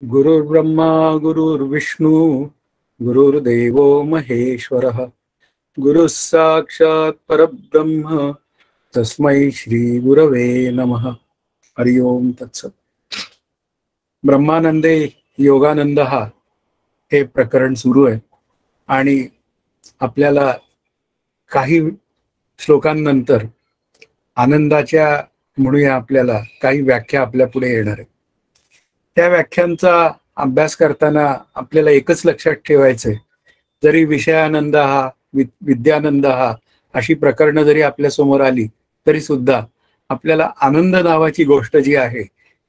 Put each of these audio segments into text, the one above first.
गुरुर्ब्रह्मा गुरुर्विष्णू गुरुर्देवो महेश्वरः गुरुः साक्षात् परब्रह्म तस्मै श्री गुरवे नमः। हरि ओम तत्सत। ब्रह्मानंदे योगानंद हे प्रकरण सुरू आहे आणि आपल्याला काही श्लोकांनंतर आनंदाच्या म्हणूया आपल्याला काही व्याख्या आपल्या पुढे येणार आहे। त्या व्याख्यांचा अभ्यास करताना आपल्याला एकच लक्षात ठेवायचंय, जरी विषयानंद विद्यानंद अशी प्रकरणं जरी आपल्या समोर आली तरी सुद्धा आपल्याला आनंद नावाची गोष्ट जी आहे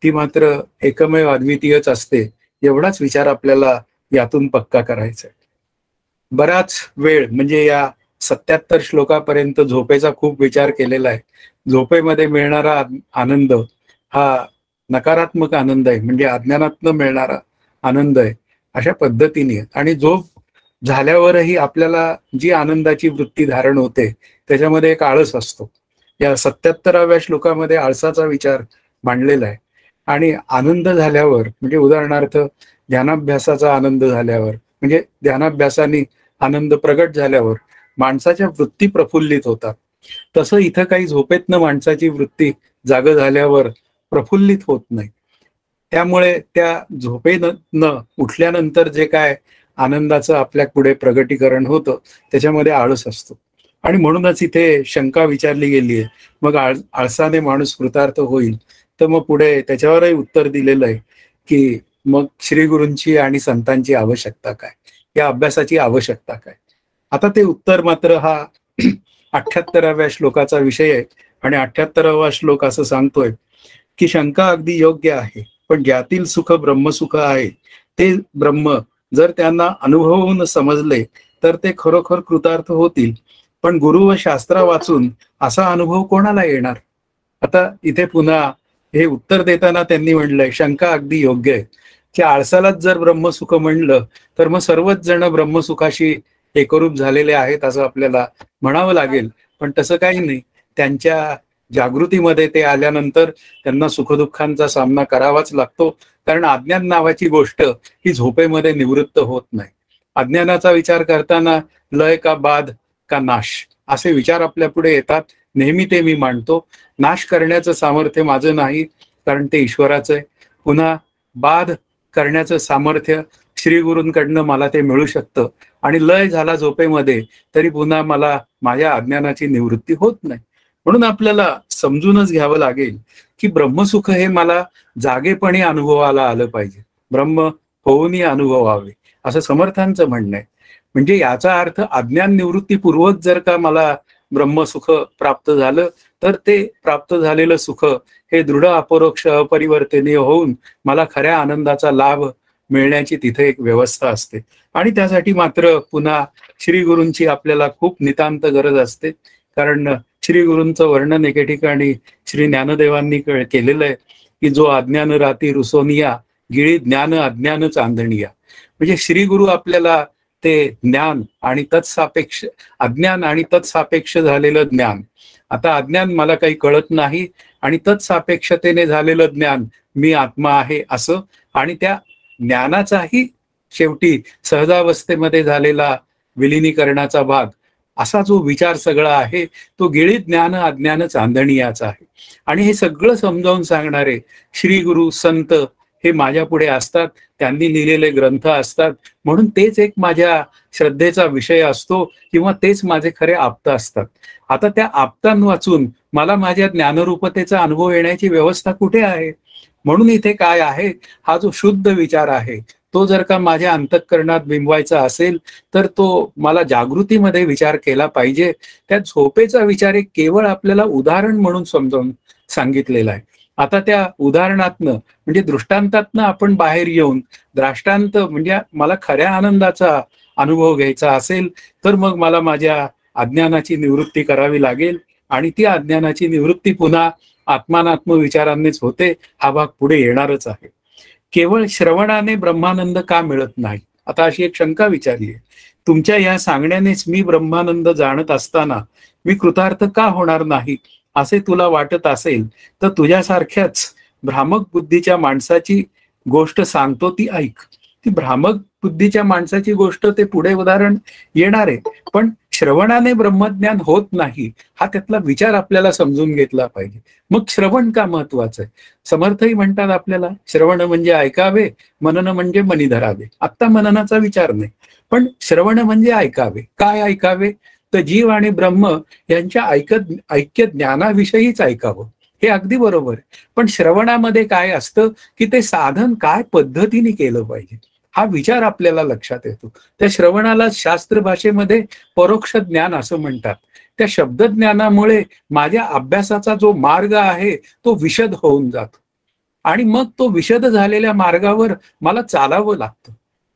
ती मात्र एकमेव अद्वितीयच असते, एवढाच विचार आपल्याला यातून पक्का करायचा आहे। बराच वेळ म्हणजे या 77 श्लोकापर्यंत झोपेचा खूप विचार केलेला आहे। झोपेमध्ये मिळणारा आनंद हा नकारात्मक आनंद आहे, म्हणजे अज्ञानातनं मिळणारा आनंद आहे अशा पद्धतीने, आणि झोप झाल्यावरही आपल्याला जी आनंदाची वृत्ती धारण होते त्याच्यामध्ये एक आळस असतो। या 77व्या श्लोकामध्ये आळसाचा विचार मांडलेला आहे। आणि आनंद झाल्यावर म्हणजे उदाहरणार्थ ध्यानाभ्यासाचा आनंद झाल्यावर म्हणजे ध्यानाभ्यासाने आनंद प्रगट झाल्यावर माणसाच्या वृत्ती प्रफुल्लित होतात। तसं इथं काही झोपेतनं माणसाची वृत्ती जाग झाल्यावर प्रफुल्लित होत नाही। त्यामुळे त्या झोपेनं उठल्यानंतर जे काय आनंदाचं आपल्या पुढे प्रगटीकरण होतं त्याच्यामध्ये आळस असतो। आणि म्हणूनच इथे शंका विचारली गेली आहे, मग आळसाने माणूस कृतार्थ होईल? तर मग पुढे त्याच्यावरही उत्तर दिलेलं आहे की मग श्री गुरूंची आणि संतांची आवश्यकता काय, या अभ्यासाची आवश्यकता काय। आता ते उत्तर मात्र हा 78व्या श्लोकाचा विषय आहे। आणि 78वा श्लोक असं सांगतोय की शंका अगदी योग्य आहे, पण ज्यातील सुख ब्रह्मसुख आहे ते ब्रह्म जर त्यांना अनुभवून समजले तर ते खरोखर कृतार्थ होतील। पण गुरु व शास्त्र वाचून असा अनुभव कोणाला येणार? आता इथे पुन्हा हे उत्तर देताना त्यांनी म्हणलंय शंका अगदी योग्य आहे की आळसालाच जर ब्रह्मसुख म्हणलं तर मग सर्वच जण ब्रह्मसुखाशी एकरूप झालेले आहेत असं आपल्याला म्हणावं लागेल। पण तसं काही नाही, त्यांच्या जागृतीमध्ये ते आल्यानंतर त्यांना सुखदुःखांचा सामना करावाच लागतो, कारण अज्ञान नावाची गोष्ट ही झोपेमध्ये निवृत्त होत नाही। अज्ञानाचा विचार करताना लय का बाध का नाश असे विचार आपल्या पुढे येतात, नेहमी ते मी मांडतो। नाश करण्याचं सामर्थ्य माझं नाही, कारण ते ईश्वराचं आहे। पुन्हा बाध करण्याचं सामर्थ्य श्री गुरूंकडनं मला ते मिळू शकतं, आणि लय झाला झोपेमध्ये तरी पुन्हा मला माझ्या अज्ञानाची निवृत्ती होत नाही। म्हणून आपल्याला समजूनच घ्यावं लागेल की ब्रह्मसुख हे मला जागेपणी अनुभवाला आलं पाहिजे, ब्रह्म होऊनही अनुभवावे असं समर्थांचं म्हणणं आहे। म्हणजे याचा अर्थ अज्ञान निवृत्तीपूर्वक जर का मला ब्रह्मसुख प्राप्त झालं तर ते प्राप्त झालेलं सुख हे दृढ अपरोक्ष अपरिवर्तनीय होऊन मला खऱ्या आनंदाचा लाभ मिळण्याची तिथे एक व्यवस्था असते। आणि त्यासाठी मात्र पुन्हा श्री गुरूंची आपल्याला खूप नितांत गरज असते, कारण श्री गुरूंचं वर्णन एके ठिकाणी श्री ज्ञानदेवांनी केलेलं आहे की जो अज्ञान राती रुसोनिया गिळी ज्ञान अज्ञान चांदणिया। म्हणजे श्री गुरु आपल्याला ते ज्ञान आणि तत्सापेक्ष अज्ञान आणि तत्सापेक्ष झालेलं ज्ञान, आता अज्ञान मला काही कळत नाही आणि तत्सापेक्षतेने झालेलं ज्ञान मी आत्मा आहे असं, आणि त्या ज्ञानाचाही शेवटी सहजावस्थेमध्ये झालेला विलिनीकरणाचा भाग असा जो विचार सगळा आहे तो गिळी ज्ञान अज्ञान चांदणियाचा आहे। आणि हे सगळं समजावून सांगणारे श्री गुरु संत हे माझ्या पुढे असतात, त्यांनी लिहिलेले ग्रंथ असतात, म्हणून तेच एक माझ्या श्रद्धेचा विषय असतो किंवा तेच माझे खरे आप्त असतात। आता त्या आप्तां वाचून मला माझ्या ज्ञानरूपतेचा अनुभव येण्याची व्यवस्था कुठे आहे? म्हणून इथे काय आहे, हा जो शुद्ध विचार आहे तो जर का माझ्या अंतःकरणात बिंबवायचा असेल तर तो मला जागृतीमध्ये विचार केला पाहिजे। त्या झोपेचा विचार एक केवळ आपल्याला उदाहरण म्हणून समजावून सांगितलेला आहे। आता त्या उदाहरणातनं म्हणजे दृष्टांतातनं आपण बाहेर येऊन द्राष्टांत म्हणजे मला खऱ्या आनंदाचा अनुभव घ्यायचा असेल तर मग मला माझ्या अज्ञानाची निवृत्ती करावी लागेल, आणि ती अज्ञानाची निवृत्ती पुन्हा आत्मानात्म विचारांनीच होते। हा भाग पुढे येणारच आहे। केवळ श्रवणाने ब्रह्मानंद का मिळत नाही? आता अशी एक शंका विचारली आहे। तुमच्या या सांगण्यानेच मी ब्रह्मानंद जाणत असताना मी कृतार्थ का होणार नाही असे तुला वाटत असेल तर तुझ्यासारख्याच भ्रामक बुद्धीच्या माणसाची गोष्ट सांगतो ती ऐक. ती भ्रामक बुद्धीच्या माणसाची गोष्ट ते पुढे उदाहरण येणार आहे, पण श्रवणाने ब्रह्मज्ञान होत नाही हा त्यातला विचार आपल्याला समजून घेतला पाहिजे. मग श्रवण का महत्वाचं आहे? समर्थही म्हणतात आपल्याला श्रवण म्हणजे ऐकावे, मनन म्हणजे मनी धरावे. आत्ता मननाचा विचार नाही, पण श्रवण म्हणजे ऐकावे. काय ऐकावे? तर जीव आणि ब्रह्म यांच्या ऐक्य ज्ञानाविषयीच ऐकावं. हे अगदी बरोबर आहे, पण श्रवणामध्ये काय असतं की ते साधन काय पद्धतीने केलं पाहिजे हा विचार आपल्याला लक्षात येतो. त्या श्रवणाला शास्त्र भाषेमध्ये परोक्ष ज्ञान असं म्हणतात. त्या शब्दज्ञानामुळे माझ्या अभ्यासाचा जो मार्ग आहे तो विशद होऊन जातो आणि मग तो विशद झालेल्या मार्गावर मला चालावं लागतं.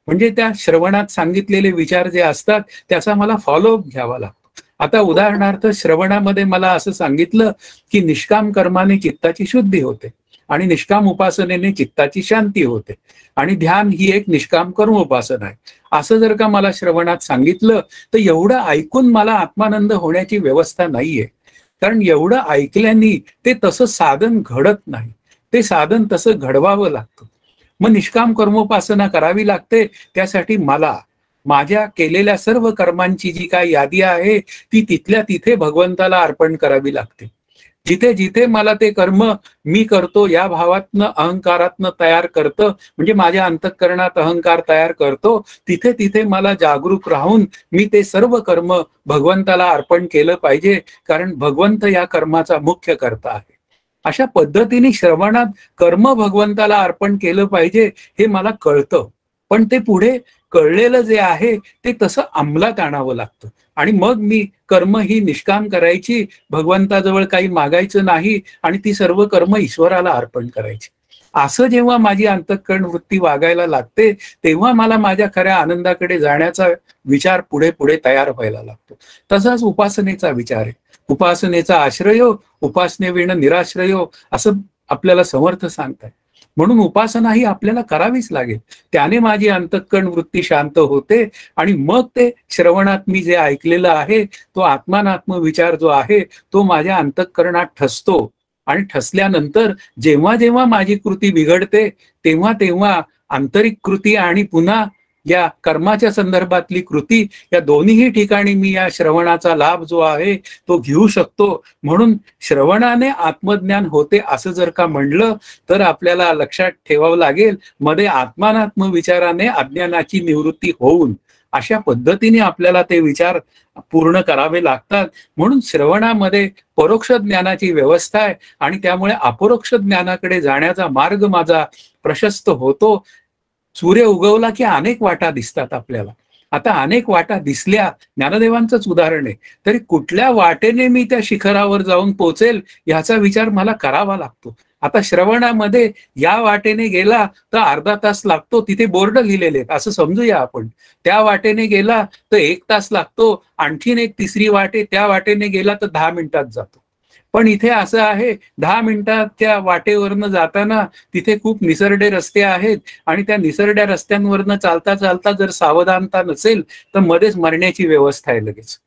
म्हणजे त्या श्रवणात सांगितलेले विचार जे असतात त्याचा मला फॉलोअप घ्यावा लागतो. आता उदाहरणार्थ श्रवणामध्ये मला असं सांगितलं की निष्काम कर्माने चित्ताची शुद्धी होते आणि निष्काम उपासनेने चित्ताची शांती होते आणि ध्यान ही एक निष्काम कर्म उपासना आहे, असं जर का मला श्रवणात सांगितलं तर एवढं ऐकून मला आत्मानंद होण्याची व्यवस्था नाहीये. कारण एवढं ऐकल्याने ते तसं साधन घडत नाही, ते साधन तसं घडवावं लागतं. मग निष्काम कर्मोपासना करावी लागते. त्यासाठी मला माझ्या केलेल्या सर्व कर्मांची जी काय यादी आहे ती तिथल्या तिथे भगवंताला अर्पण करावी लागते. जिथे जिथे मला ते कर्म मी करतो या भावातनं अहंकारातनं तयार करतं, म्हणजे माझ्या अंतःकरणात अहंकार तयार करतो, तिथे तिथे मला जागरूक राहून मी ते सर्व कर्म भगवंताला अर्पण केलं पाहिजे, कारण भगवंत या कर्माचा मुख्य कर्ता आहे. अशा पद्धतीने श्रवणात कर्म भगवंताला अर्पण केलं पाहिजे हे मला कळतं, पण ते पुढे कळलेलं जे आहे ते तसं अंमलात आणावं लागतं आणि मग मी कर्म ही निष्काम करायची, भगवंताजवळ काही मागायचं नाही आणि ती सर्व कर्म ईश्वराला अर्पण करायची. असं जेव्हा माझी अंतःकरण वृत्ती वागायला लागते तेव्हा मला माझ्या खऱ्या आनंदाकडे जाण्याचा विचार पुढे पुढे तयार व्हायला लागतो. तसाच उपासनेचा विचार आहे. उपासनेचा आश्रयो उपासनेविण निराश्रयो असं आपल्याला समर्थ सांगताय. म्हणून उपासना ही आपल्याला करावीच लागेल. त्याने माझी अंतःकरण वृत्ती शांत होते आणि मग ते श्रवणात मी जे ऐकलेलं आहे तो आत्मानात्म विचार जो आहे तो माझ्या अंतःकरणात ठसतो आणि ठसल्यानंतर जेव्हा जेव्हा माझी कृती बिघडते तेव्हा तेव्हा आंतरिक कृती आणि पुन्हा या कर्माच्या संदर्भातली कृती या दोन्हीही ठिकाणी मी या श्रवणाचा लाभ जो आहे तो घेऊ शकतो. म्हणून श्रवणाने आत्मज्ञान होते असं जर का म्हणलं तर आपल्याला लक्षात ठेवावं लागेल मध्ये आत्मानात्म विचाराने अज्ञानाची निवृत्ती होऊन अशा पद्धतीने आपल्याला ते विचार पूर्ण करावे लागतात. म्हणून श्रवणामध्ये परोक्ष ज्ञानाची व्यवस्था आहे आणि त्यामुळे अपरोक्ष ज्ञानाकडे जाण्याचा मार्ग माझा प्रशस्त होतो. सूर्य उगवला की अनेक वाटा दिसतात आपल्याला. आता अनेक वाटा दिसल्या, ज्ञानदेवांचंच उदाहरण आहे, तरी कुठल्या वाटेने मी त्या शिखरावर जाऊन पोहोचेल याचा विचार मला करावा लागतो. आता श्रवणामध्ये या वाटेने गेला तर अर्धा तास लागतो, तिथे बोर्ड लिहिलेले आहेत असं समजूया आपण. त्या वाटेने गेला तर 1 तास लागतो, आणखीन एक तिसरी वाटे त्या वाटेने गेला तर 10 मिनिटात जातो. पण इथे असं आहे 10 मिनिटाच्या वाटेवरनं जाताना तिथे खूप निसरडे रस्ते आहेत आणि त्या निसरड्या रस्त्यांवरनं चालता चालता जर सावधानता नसेल तर मध्येच मरण्याची व्यवस्था आहे लगेच.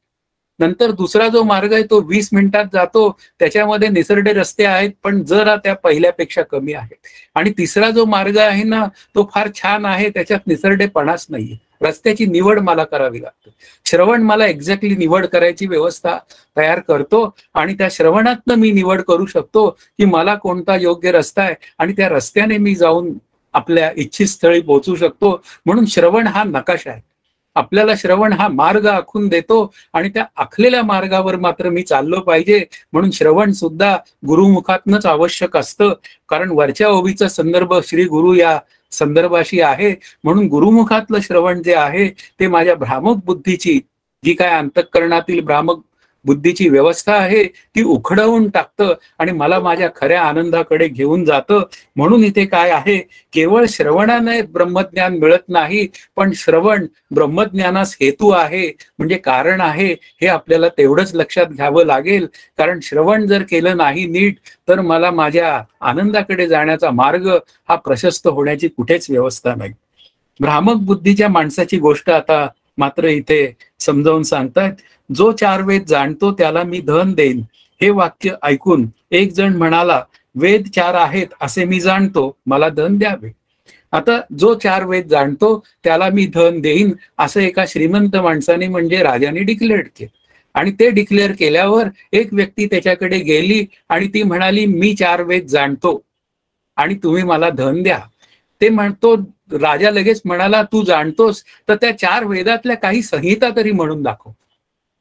नंतर दुसरा जो मार्ग आहे तो 20 मिनिटात जातो, त्याच्यामध्ये निसरडे रस्ते आहेत पण जरा त्या पहिल्यापेक्षा कमी आहेत. आणि तिसरा जो मार्ग आहे ना तो फार छान आहे, त्याच्यात निसरडेपणाच नाहीये. रस्त्याची निवड मला करावी लागते. श्रवण मला एक्झॅक्टली निवड करायची व्यवस्था तयार करतो आणि त्या श्रवणातनं मी निवड करू शकतो की मला कोणता योग्य रस्ता आहे आणि त्या रस्त्याने मी जाऊन आपल्या इच्छित स्थळी पोहोचू शकतो. म्हणून श्रवण हा नकाशा आहे. आपल्याला श्रवण हा मार्ग आखून देतो आणि त्या आखलेल्या मार्गावर मात्र मी चाललो पाहिजे. म्हणून श्रवण सुद्धा गुरुमुखातनच आवश्यक असतं, कारण वरच्या ओवीचा संदर्भ श्री गुरु या संदर्भाशी आहे. म्हणून गुरुमुखातलं श्रवण जे आहे ते माझ्या भ्रामक बुद्धीची जी काय अंतःकरणातील भ्रामक बुद्धीची व्यवस्था आहे ती उखडवून टाकतं आणि मला माझ्या खऱ्या आनंदाकडे घेऊन जातं. म्हणून इथे काय आहे, केवळ श्रवणाने ब्रह्मज्ञान मिळत नाही, पण श्रवण ब्रह्मज्ञानास हेतू आहे, म्हणजे कारण आहे. हे आपल्याला तेवढंच लक्षात घ्यावं लागेल, कारण श्रवण जर केलं नाही नीट तर मला माझ्या आनंदाकडे जाण्याचा मार्ग हा प्रशस्त होण्याची कुठेच व्यवस्था नाही. भ्रामक बुद्धीच्या माणसाची गोष्ट आता मात्र इथे समजावून सांगतात. जो 4 वेद जाणतो त्याला मी धन देईन. हे वाक्य ऐकून एक जण म्हणाला, वेद 4 आहेत असे मी जाणतो, मला धन द्यावे. आता जो 4 वेद जाणतो त्याला मी धन देईन, असं एका श्रीमंत माणसाने म्हणजे राजाने डिक्लेअर केलं. आणि ते डिक्लेअर केल्यावर एक व्यक्ती त्याच्याकडे गेली आणि ती म्हणाली, मी 4 वेद जाणतो आणि तुम्ही मला धन द्या. ते म्हणतो, राजा लगेच म्हणाला, तू जाणतोस तर त्या 4 वेदातल्या काही संहिता तरी म्हणून दाखव.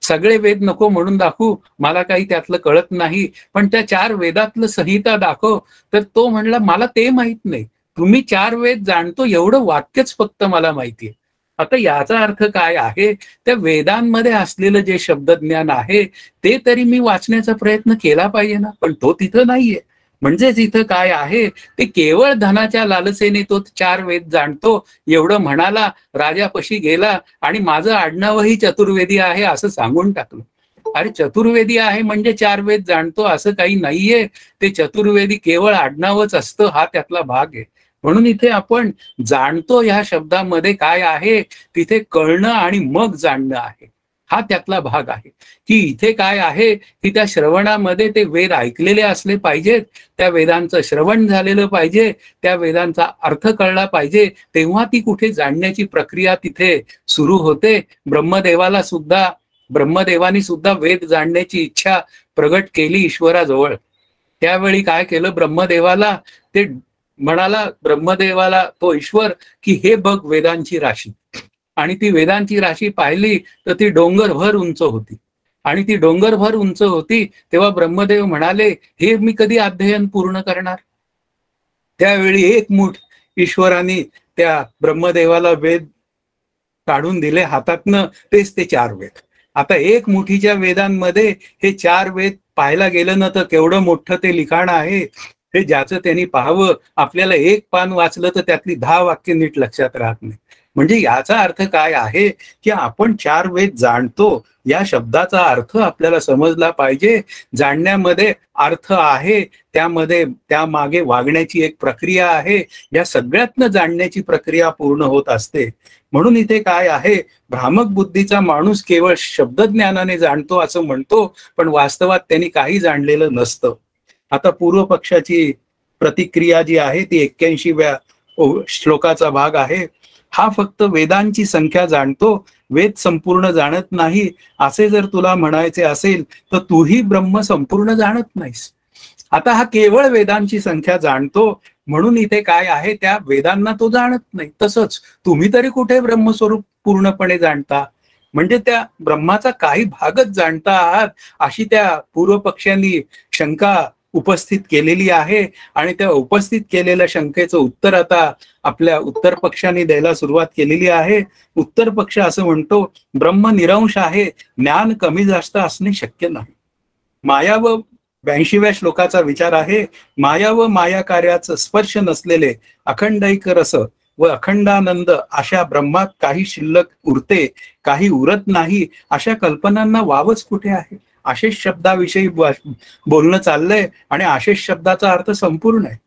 सगळे वेद नको म्हणून दाखवू, मला काही त्यातलं कळत नाही, पण त्या 4 वेदातलं संहिता दाखव. तर तो म्हणला, मला ते माहित नाही, तुम्ही 4 वेद जाणतो एवढं वाक्यच फक्त मला माहितीये. आता याचा अर्थ काय आहे, त्या वेदांमध्ये असलेलं जे शब्दज्ञान आहे ते तरी मी वाचण्याचा प्रयत्न केला पाहिजे ना, पण तो तिथं नाहीये. म्हणजेच इथं काय आहे, ते केवळ धनाच्या लालसेने तो 4 वेद जाणतो एवढं म्हणाला, राजापाशी गेला आणि माझं आडनावही चतुर्वेदी आहे असं सांगून टाकलं. अरे चतुर्वेदी आहे म्हणजे 4 वेद जाणतो असं काही नाहीये, ते चतुर्वेदी केवळ आडनावच असतं, हा त्यातला भाग आहे. म्हणून इथे आपण जाणतो ह्या शब्दामध्ये काय आहे, तिथे कळणं आणि मग जाणणं आहे, हा त्यातला भाग आहे. की इथे काय आहे की त्या श्रवणामध्ये ते वेद ऐकलेले असले पाहिजेत, त्या वेदांचं श्रवण झालेलं पाहिजे, त्या वेदांचा अर्थ कळला पाहिजे, तेव्हा ती कुठे जाणण्याची प्रक्रिया तिथे सुरू होते. ब्रह्मदेवानी सुद्धा वेद जाणण्याची इच्छा प्रगट केली ईश्वराजवळ. त्यावेळी काय केलं, ब्रह्मदेवाला तो ईश्वर की हे बघ वेदांची राशी. आणि ती वेदांची राशी पाहिली तर ती डोंगरभर उंच होती. आणि ती डोंगरभर उंच होती तेव्हा ब्रह्मदेव म्हणाले, हे मी कधी अध्ययन पूर्ण करणार. त्यावेळी एक मूठ ईश्वराने त्या ब्रह्मदेवाला वेद काढून दिले हातातनं, तेच ते 4 वेद. आता एक मुठीच्या वेदांमध्ये हे 4 वेद पाहायला गेलं ना तर केवढं मोठं ते लिखाण आहे, हे ज्याचं त्यांनी पाहावं. आपल्याला एक पान वाचलं तर त्यातली 10 वाक्य नीट लक्षात राहत नाही. म्हणजे याचा अर्थ काय आहे की आपण 4 वेद जाणतो या शब्दाचा अर्थ आपल्याला समजला पाहिजे. जाणण्यामध्ये अर्थ आहे, त्यामागे वागण्याची एक प्रक्रिया आहे, या सगळ्यातनं जाणण्याची प्रक्रिया पूर्ण होत असते. म्हणून इथे काय आहे, भ्रामक बुद्धीचा माणूस केवळ शब्दज्ञानाने जाणतो असं म्हणतो, पण वास्तवात त्यांनी काही जाणलेलं नसतं. आता पूर्व पक्षाची प्रतिक्रिया जी आहे ती 81व्या श्लोकाचा भाग आहे. हा फक्त वेदांची संख्या जाणतो, वेद संपूर्ण जाणत नाही, असे जर तुला म्हणायचे असेल तर तूही ब्रह्म संपूर्ण जाणत नाहीस. आता हा केवळ वेदांची संख्या जाणतो, म्हणून इथे काय आहे, त्या वेदांना तो जाणत नाही. तसंच तुम्ही तरी कुठे ब्रह्मस्वरूप पूर्णपणे जाणता, म्हणजे त्या ब्रह्माचा काही भागच जाणता आहात, अशी त्या पूर्व पक्षांनी शंका उपस्थित केलेली आहे. आणि त्या उपस्थित केलेल्या शंकेचं उत्तर आता आपल्या उत्तर पक्षाने द्यायला सुरुवात केलेली आहे. उत्तर पक्ष असं म्हणतो, ब्रह्म निरंश आहे, ज्ञान कमी जास्त असणे शक्य नाही. माया व 82व्या श्लोकाचा विचार आहे, माया व माया कार्याचं स्पर्श नसलेले अखंडैक रस व अखंडानंद अशा ब्रह्मात काही शिल्लक उरते, काही उरत नाही, अशा कल्पनांना वावच कुठे आहे. आशेष शब्दाविषयी बोलणं चाललंय आणि आशेष शब्दाचा अर्थ संपूर्ण आहे.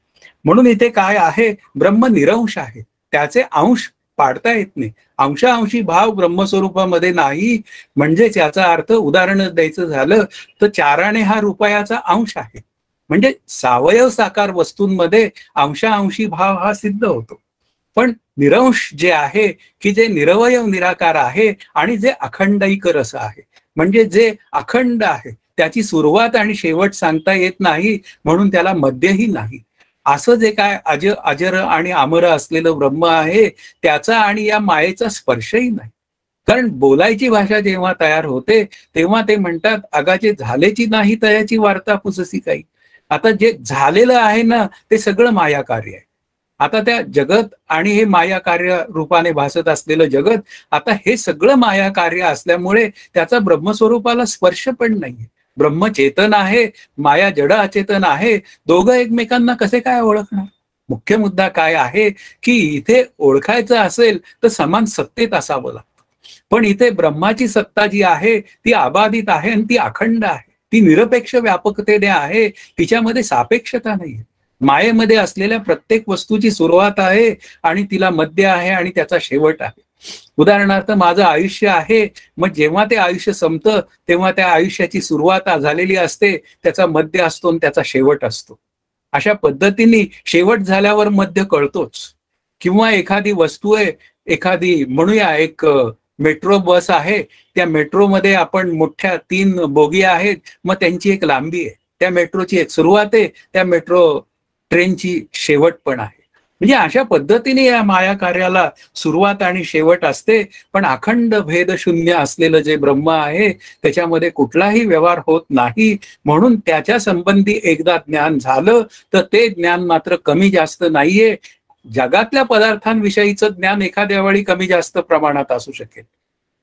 म्हणून इथे काय आहे, ब्रह्म निरंश आहे, त्याचे अंश पाडता येत नाही. अंशांशी भाव ब्रह्मस्वरूपामध्ये नाही. म्हणजेच याचा अर्थ उदाहरण द्यायचं झालं तर 4 आणे हा रुपयाचा अंश आहे. म्हणजे सावयव साकार वस्तूंमध्ये अंशांशी भाव हा सिद्ध होतो. पण निरंश जे आहे की जे निरवयव निराकार आहे आणि जे अखंडैक रस आहे, म्हणजे जे अखंड आहे, त्याची सुरुवात आणि शेवट सांगता येत नाही, म्हणून त्याला मध्यही नाही. असं जे काय अजर आणि अमर असलेलं ब्रह्म आहे, त्याचा आणि या मायेचा स्पर्शही नाही. कारण बोलायची भाषा जेव्हा तयार होते तेव्हा ते म्हणतात, अगाचे झालेची नाही तयाची वार्ता पुससी काही. आता जे झालेलं आहे ना ते सगळं माया कार्य आहे. आता त्या जगत आणि हे माया कार्य रूपाने भासत असलेलं जगत, आता हे सगळं माया कार्य असल्यामुळे त्याचा ब्रह्मस्वरूपाला स्पर्श पण नाहीये. ब्रह्म चेतन आहे, माया जड अचेतन आहे, दोघं एकमेकांना कसे काय ओळखणार. मुख्य मुद्दा काय आहे की इथे ओळखायचं असेल तर समान सत्तेत असावं लागतं. पण इथे ब्रह्माची सत्ता जी आहे ती अबाधित आहे आणि ती अखंड आहे, ती निरपेक्ष व्यापकतेने आहे, तिच्यामध्ये सापेक्षता नाहीये. मायेमध्ये असलेल्या प्रत्येक वस्तूची सुरुवात आहे आणि तिला मध्य आहे आणि त्याचा शेवट आहे. उदाहरणार्थ माझं आयुष्य आहे, मग जेव्हा ते आयुष्य संपतं तेव्हा त्या आयुष्याची सुरुवात झालेली असते, त्याचा मध्य असतो आणि त्याचा शेवट असतो. अशा पद्धतीने शेवट झाल्यावर मध्य कळतोच. किंवा एखादी वस्तू आहे, एखादी म्हणूया एक मेट्रो बस आहे, त्या मेट्रोमध्ये आपण मोठ्या 3 बोगी आहेत, मग त्यांची एक लांबी आहे, त्या मेट्रोची एक सुरुवात आहे, त्या मेट्रो ट्रेनची शेवट पण आहे. म्हणजे अशा पद्धतीने या माया कार्याला सुरुवात आणि शेवट असते, पण अखंड भेद शून्य असलेलं जे ब्रह्म आहे त्याच्यामध्ये कुठलाही व्यवहार होत नाही. म्हणून त्याच्या संबंधी एकदा ज्ञान झालं तर ते ज्ञान मात्र कमी जास्त नाहीये. जगातल्या पदार्थांविषयीचं ज्ञान एखाद्या वेळी कमी जास्त प्रमाणात असू शकेल,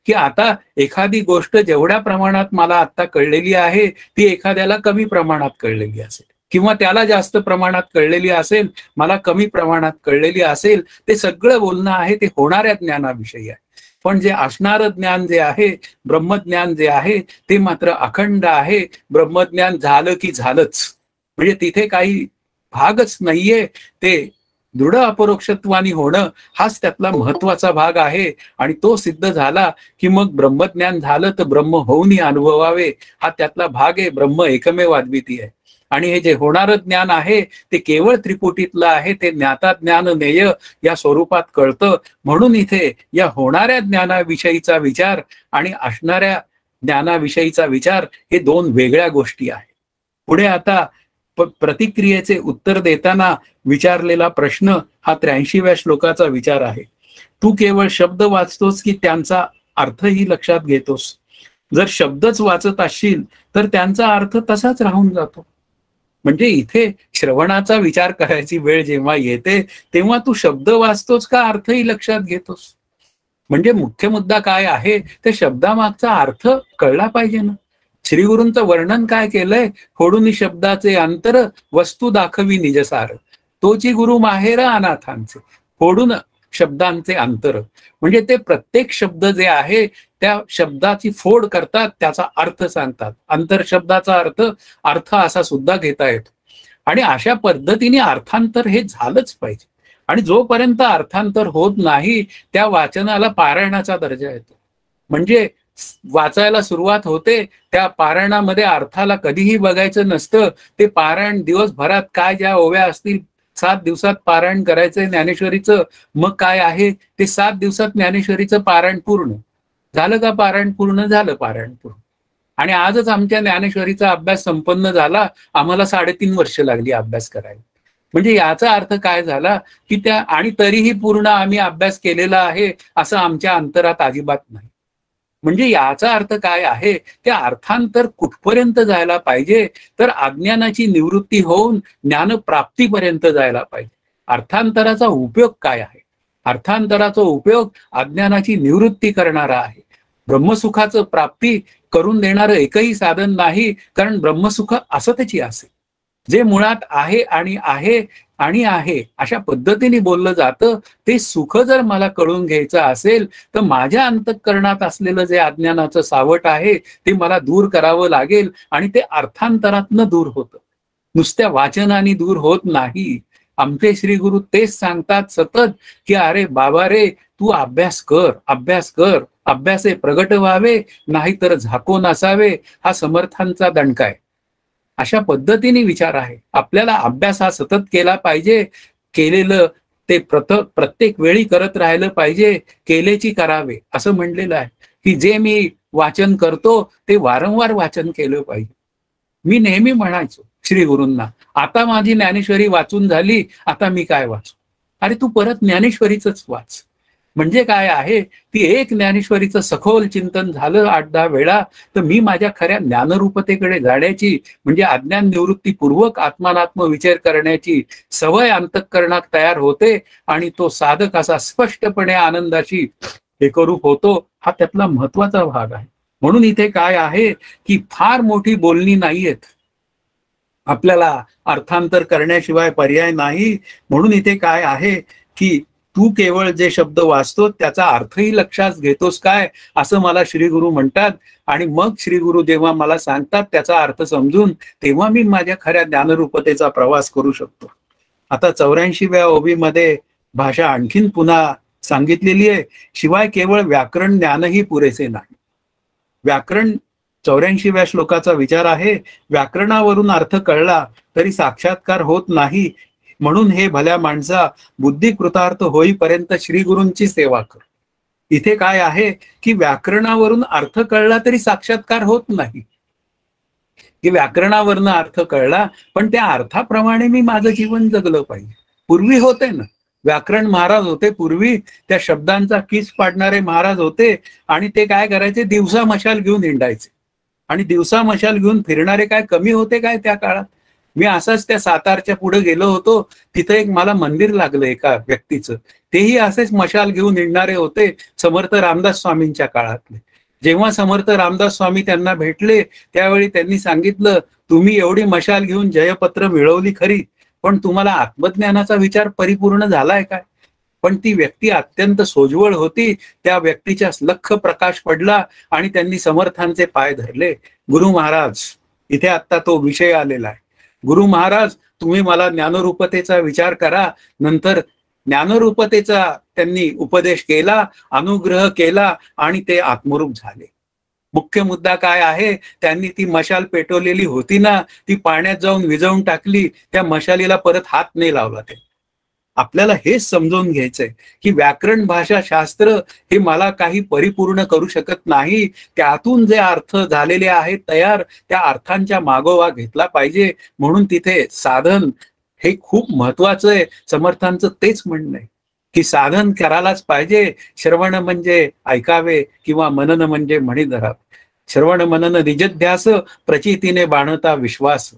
की आता एखादी गोष्ट जेवढ्या प्रमाणात मला आता कळलेली आहे ती एखाद्याला कमी प्रमाणात कळलेली असेल, किंवा त्याला जास्त प्रमाणात कळलेली असेल, मला कमी प्रमाणात कळलेली असेल. ते सगळं बोलणं आहे ते होणाऱ्या ज्ञानाविषयी आहे. पण जे असणारं ज्ञान जे आहे, ब्रह्मज्ञान जे आहे, ते मात्र अखंड आहे. ब्रह्मज्ञान झालं की झालंच, म्हणजे तिथे काही भागच नाहीये. ते दृढ अपरोक्षत्वानी होणं हाच त्यातला महत्वाचा भाग आहे. आणि तो सिद्ध झाला की मग ब्रह्मज्ञान झालं तर ब्रह्म होऊनही अनुभवावे, हा त्यातला भाग आहे. ब्रह्म एकमेव अद्वितीय आहे. आणि हे जे होणारं ज्ञान आहे ते केवळ त्रिपुटीतलं आहे. ते ज्ञाता ज्ञान नेय या स्वरूपात कळतं. म्हणून इथे या होणाऱ्या ज्ञानाविषयीचा विचार आणि असणाऱ्या ज्ञानाविषयीचा विचार हे दोन वेगळ्या गोष्टी आहेत. पुढे आता प्रतिक्रियेचे उत्तर देताना विचारलेला प्रश्न हा 83व्या श्लोकाचा विचार आहे. तू केवळ शब्द वाचतोस की त्यांचा अर्थही लक्षात घेतोस? जर शब्दच वाचत असशील तर त्यांचा अर्थ तसाच राहून जातो. म्हणजे इथे श्रवणाचा विचार करायची वेळ जेव्हा येते तेव्हा तू शब्द वाचतोस का अर्थही लक्षात घेतोस? म्हणजे मुख्य मुद्दा काय आहे, ते शब्दामागचा अर्थ कळला पाहिजे ना. श्रीगुरूंचं वर्णन काय केलंय, फोडून शब्दाचे अंतर वस्तू दाखवी निजसार, तोची गुरु माहेर अनाथांचे. फोडून शब्दांचे अंतर म्हणजे ते प्रत्येक शब्द जे आहे त्या शब्दाची फोड करतात, त्याचा अर्थ सांगतात. अंतर शब्दाचा अर्थ असा सुद्धा घेता येतो. आणि अशा पद्धतीने अर्थांतर हे झालंच पाहिजे. आणि जोपर्यंत अर्थांतर होत नाही त्या वाचनाला पारायणाचा दर्जा येतो. म्हणजे वाचायला सुरुवात होते, त्या पारायणामध्ये अर्थाला कधीही बघायचं नसतं. ते पारायण दिवसभरात काय ज्या ओव्या असतील, 7 दिवसात पारायण करायचंय ज्ञानेश्वरीचं, मग काय आहे ते 7 दिवसात ज्ञानेश्वरीचं पारायण पूर्ण झालं का? पारायण पूर्ण झालं, पारायण पूर्ण. आणि आजच आमच्या ज्ञानेश्वरीचा अभ्यास संपन्न झाला, आम्हाला 3.5 वर्ष लागली अभ्यास करायला. म्हणजे याचा अर्थ काय झाला की त्या आणि तरीही पूर्ण आम्ही अभ्यास केलेला आहे असं आमच्या अंतरात अजिबात नाही. म्हणजे याचा अर्थ काय आहे, त्या अर्थांतर कुठपर्यंत जायला पाहिजे, तर अज्ञानाची निवृत्ती होऊन ज्ञानप्राप्तीपर्यंत जायला पाहिजे. अर्थांतराचा उपयोग काय आहे? अर्थांतराचा उपयोग अज्ञानाची निवृत्ती करणारा आहे. ब्रह्मसुखाचं प्राप्ती करून देणारं एकही साधन नाही, कारण ब्रह्मसुख असतची असेल. जे मुळात आहे आणि आहे आणि आहे अशा पद्धतीने बोललं जातं, ते सुख जर मला कळून घ्यायचं असेल तर माझ्या अंतःकरणात असलेलं जे अज्ञानाचं सावट आहे ते मला दूर करावं लागेल. आणि ते अर्थांतरातनं दूर होतं, नुसत्या वाचनाने दूर होत नाही. आमचे श्री गुरु तेच सांगतात सतत की अरे बाबा रे, तू अभ्यास कर, अभ्यास कर, अभ्यासे प्रगट व्हावे, नाहीतर झाको नसावे, हा समर्थांचा दणका आहे. अशा पद्धतीने विचार आहे. आपल्याला अभ्यास हा सतत केला पाहिजे. केलेलं ते प्रत्येक वेळी करत राहिलं पाहिजे. केलेची करावे असं म्हणलेलं आहे की जे मी वाचन करतो ते वारंवार वाचन केलं पाहिजे. मी नेहमी म्हणायचो श्री गुरूंना, आता माझी ज्ञानेश्वरी वाचून झाली, आता मी काय वाचू? अरे तू परत ज्ञानेश्वरीच वाच. म्हणजे काय आहे, ती एक ज्ञानेश्वरीचं सखोल चिंतन झालं 8-10 वेळा तर मी माझ्या खऱ्या ज्ञानरूपतेकडे जाण्याची, म्हणजे अज्ञान निवृत्तीपूर्वक आत्मानात्म विचार करण्याची सवय अंतःकरणात तयार होते. आणि तो साधक असा स्पष्टपणे आनंदाशी एकरूप होतो. हा त्यातला महत्वाचा भाग आहे. म्हणून इथे काय आहे की फार मोठी बोलणी नाहीयेत, आपल्याला अर्थांतर करण्याशिवाय पर्याय नाही. म्हणून इथे काय आहे की तू केवळ जे शब्द वाचतो त्याचा अर्थही लक्षात घेतोस काय, असं मला श्री गुरु म्हणतात. आणि मग श्री गुरु जेव्हा मला सांगतात त्याचा अर्थ समजून, तेव्हा मी माझ्या खऱ्या ज्ञानरूपतेचा प्रवास करू शकतो. आता 84व्या ओवीमध्ये भाषा आणखीन पुन्हा सांगितलेली आहे. शिवाय केवळ व्याकरण ज्ञानही पुरेसे नाही. व्याकरण 84व्या श्लोकाचा विचार आहे. व्याकरणावरून अर्थ कळला तरी साक्षात्कार होत नाही, म्हणून हे भल्या माणसा बुद्धी कृतार्थ होईपर्यंत श्री गुरूंची सेवा कर. इथे काय आहे की व्याकरणावरून अर्थ कळला तरी साक्षात्कार होत नाही, की व्याकरणावरनं अर्थ कळला पण त्या अर्थाप्रमाणे मी माझं जीवन जगलं पाहिजे. पूर्वी होते ना, व्याकरण महाराज होते पूर्वी, त्या शब्दांचा किस पाडणारे महाराज होते आणि ते काय करायचे, दिवसा मशाल घेऊन हिंडायचे. आणि दिवसा मशाल घेऊन फिरणारे काय कमी होते काय त्या काळात? मी असाच त्या सातारच्या पुढे गेलो होतो, तिथं एक मला मंदिर लागलं एका व्यक्तीचं, तेही असेच मशाल घेऊन हिंडणारे होते, समर्थ रामदास स्वामींच्या काळातले. जेव्हा समर्थ रामदास स्वामी त्यांना भेटले त्यावेळी त्यांनी सांगितलं, तुम्ही एवढी मशाल घेऊन जयपत्र मिळवली खरी, पण तुम्हाला आत्मज्ञानाचा विचार परिपूर्ण झालाय काय? पण ती व्यक्ती अत्यंत सोज्वळ होती, त्या व्यक्तीच्या लख प्रकाश पडला आणि त्यांनी समर्थांचे पाय धरले. गुरु महाराज, इथे आता तो विषय आलेला आहे. गुरु महाराज, तुम्ही मला ज्ञानरूपतेचा विचार करा. नंतर ज्ञानरूपतेचा त्यांनी उपदेश केला, अनुग्रह केला आणि ते आत्मरूप झाले. मुख्य मुद्दा काय आहे, त्यांनी ती मशाल पेटवलेली होती ना, ती पाण्यात जाऊन विझवून टाकली, त्या मशालीला परत हात नाही लावला. ते आपल्याला हेच समजून घ्यायचंय की व्याकरण भाषा शास्त्र हे मला काही परिपूर्ण करू शकत नाही. त्यातून जे अर्थ झालेले आहेत तयार, त्या अर्थांच्या मागोवा घेतला पाहिजे. म्हणून तिथे साधन हे खूप महत्वाचं आहे. समर्थांचं तेच म्हणणं आहे की साधन करायलाच पाहिजे. श्रवण म्हणजे ऐकावे किंवा मनन म्हणजे म्हणी धरावे. श्रवण मनन निजध्यास, प्रचितीने बाणता विश्वास.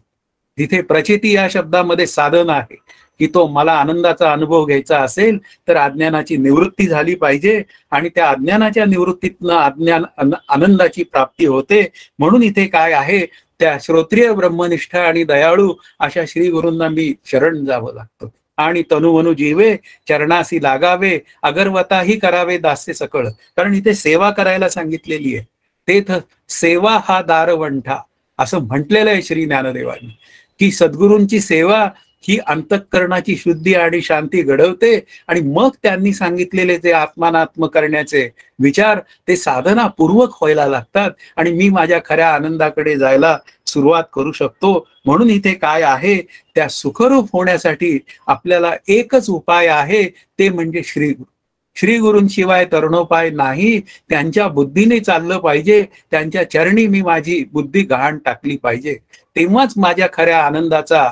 तिथे प्रचिती या शब्दामध्ये साधन आहे की तो मला आनंदाचा अनुभव घ्यायचा असेल तर अज्ञानाची निवृत्ती झाली पाहिजे आणि त्या अज्ञानाच्या निवृत्तीतनं आनंदाची प्राप्ती होते. म्हणून इथे काय आहे, त्या श्रोत्रिय ब्रह्मनिष्ठ आणि दयाळू अशा श्री गुरूंना मी शरण जावं लागतं. आणि तनुमनु जीवे चरणासी लागावे, अगरवताही करावे दास्य सकळ. कारण इथे सेवा करायला सांगितलेली आहे. तेथ सेवा हा दारवंठा असं म्हटलेलं आहे श्री ज्ञानदेवांनी, की सद्गुरूंची सेवा ही अंतःकरणाची शुद्धी आणि शांती घडवते. आणि मग त्यांनी सांगितलेले जे आत्मानात्म करण्याचे विचार ते साधनापूर्वक व्हायला लागतात आणि मी माझ्या खऱ्या आनंदाकडे जायला सुरुवात करू शकतो. म्हणून इथे काय आहे, त्या सुखरूप होण्यासाठी आपल्याला एकच उपाय आहे, ते म्हणजे श्रीगुरु. श्रीगुरूंशिवाय तरुणोपाय नाही. त्यांच्या बुद्धीने चाललं पाहिजे, त्यांच्या चरणी मी माझी बुद्धी गहाण टाकली पाहिजे. तेव्हाच माझ्या खऱ्या आनंदाचा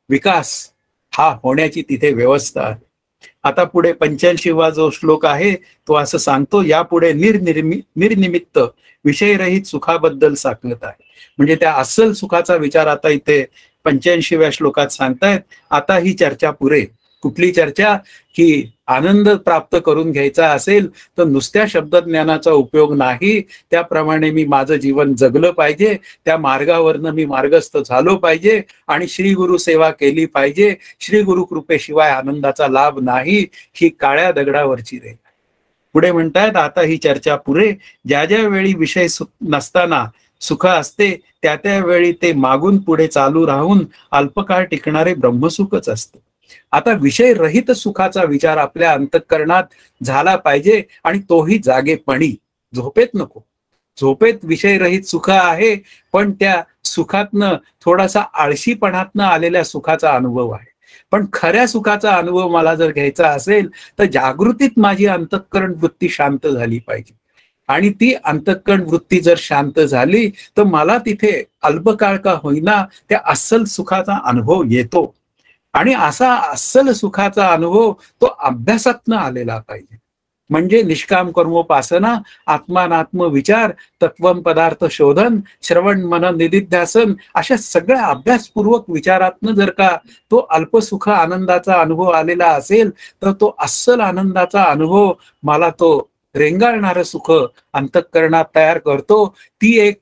विकास हा होण्याची तिथे व्यवस्था आहे. आता पुढे 85वा जो श्लोक आहे तो असं सांगतो, यापुढे निर्निमित्त विषयरहित सुखाबद्दल सांगत आहे. म्हणजे त्या अस्सल सुखाचा विचार आता इथे 85व्या श्लोकात सांगतायत. आता ही चर्चा पुरे. कुठली चर्चा? की आनंद प्राप्त करून घ्यायचा असेल तर नुसत्या शब्दज्ञानाचा उपयोग नाही, त्याप्रमाणे मी माझं जीवन जगलं पाहिजे, त्या मार्गावरनं मी मार्गस्थ झालो पाहिजे आणि श्री गुरु सेवा केली पाहिजे. श्री गुरु कृपेशिवाय आनंदाचा लाभ नाही, ही काळ्या दगडावरची रेघ. पुढे म्हणतायत, आता ही चर्चा पुरे. ज्या ज्या वेळी विषय नसताना सुख असते त्या त्यावेळी ते मागून पुढे चालू राहून अल्पकाळ टिकणारे ब्रह्मसुखच असते. आता विषय रहित सुखाचा विचार आपल्या अंतःकरणात झाला पाहिजे आणि तोही जागेपणी, झोपेत नको. झोपेत विषय रहित सुख आहे पण त्या सुखातनं थोडासा आळशीपणातनं आलेल्या सुखाचा अनुभव आहे. पण खऱ्या सुखाचा अनुभव मला जर घ्यायचा असेल तर जागृतीत माझी अंतःकरण वृत्ती शांत झाली पाहिजे. आणि ती अंतःकरण वृत्ती जर शांत झाली तर मला तिथे अल्पकाळ का होईना त्या अस्सल सुखाचा अनुभव येतो. आणि असा अस्सल सुखाचा अनुभव तो अभ्यासातनं आलेला पाहिजे. म्हणजे निष्काम कर्मोपासना, आत्मानात्म विचार, तत्वम पदार्थ शोधन, श्रवण मनन निदिध्यासन अशा सगळ्या अभ्यासपूर्वक विचारातनं जर का तो अल्पसुख आनंदाचा अनुभव आलेला असेल तर तो अस्सल आनंदाचा अनुभव मला तो रेंगाळणारं सुख अंतःकरणात तयार करतो. ती एक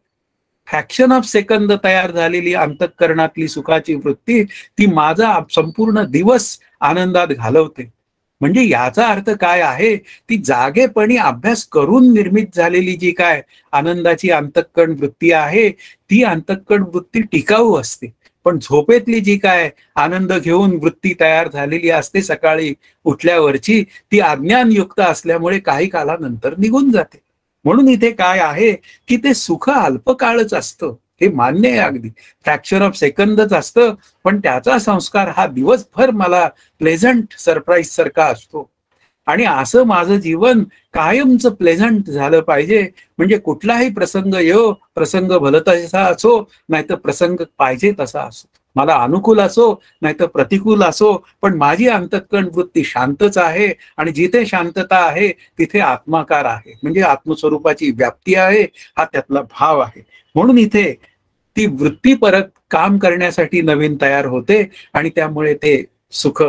फ्रॅक्शन ऑफ सेकंद तयार झालेली अंतःकरणातली सुखाची वृत्ती ती माझा संपूर्ण दिवस आनंदात घालवते. म्हणजे याचा अर्थ काय आहे, ती जागेपणी अभ्यास करून निर्मित झालेली जी काय आनंदाची अंतःकरण वृत्ती आहे ती अंतःकरण वृत्ती टिकाऊ असते. पण झोपेतली जी काय आनंद घेऊन वृत्ती तयार झालेली असते सकाळी उठल्यावरची, ती अज्ञानयुक्त असल्यामुळे काही कालानंतर निघून जाते. म्हणून इथे काय आहे की ते सुख अल्पकाळच असतं. हे मान्य आहे, अगदी फ्रॅक्चर ऑफ सेकंदच असतं, पण त्याचा संस्कार हा दिवसभर मला प्लेझंट सरप्राईज सारखा असतो. आणि असं माझं जीवन कायमचं प्लेझंट झालं पाहिजे. म्हणजे कुठलाही प्रसंग येऊ, प्रसंग भलं तसा असो, नाहीतर प्रसंग पाहिजे तसा असो, मला अनुकूल असो नाहीतर प्रतिकूल असो, पण माझी अंतःकरण वृत्ती शांतच आहे. आणि जिथे शांतता आहे तिथे आत्माकार आहे, म्हणजे आत्मस्वरूपाची व्याप्ती आहे, हा त्यातला भाव आहे. म्हणून इथे ती वृत्ती परत काम करण्यासाठी नवीन तयार होते आणि त्यामुळे ते सुख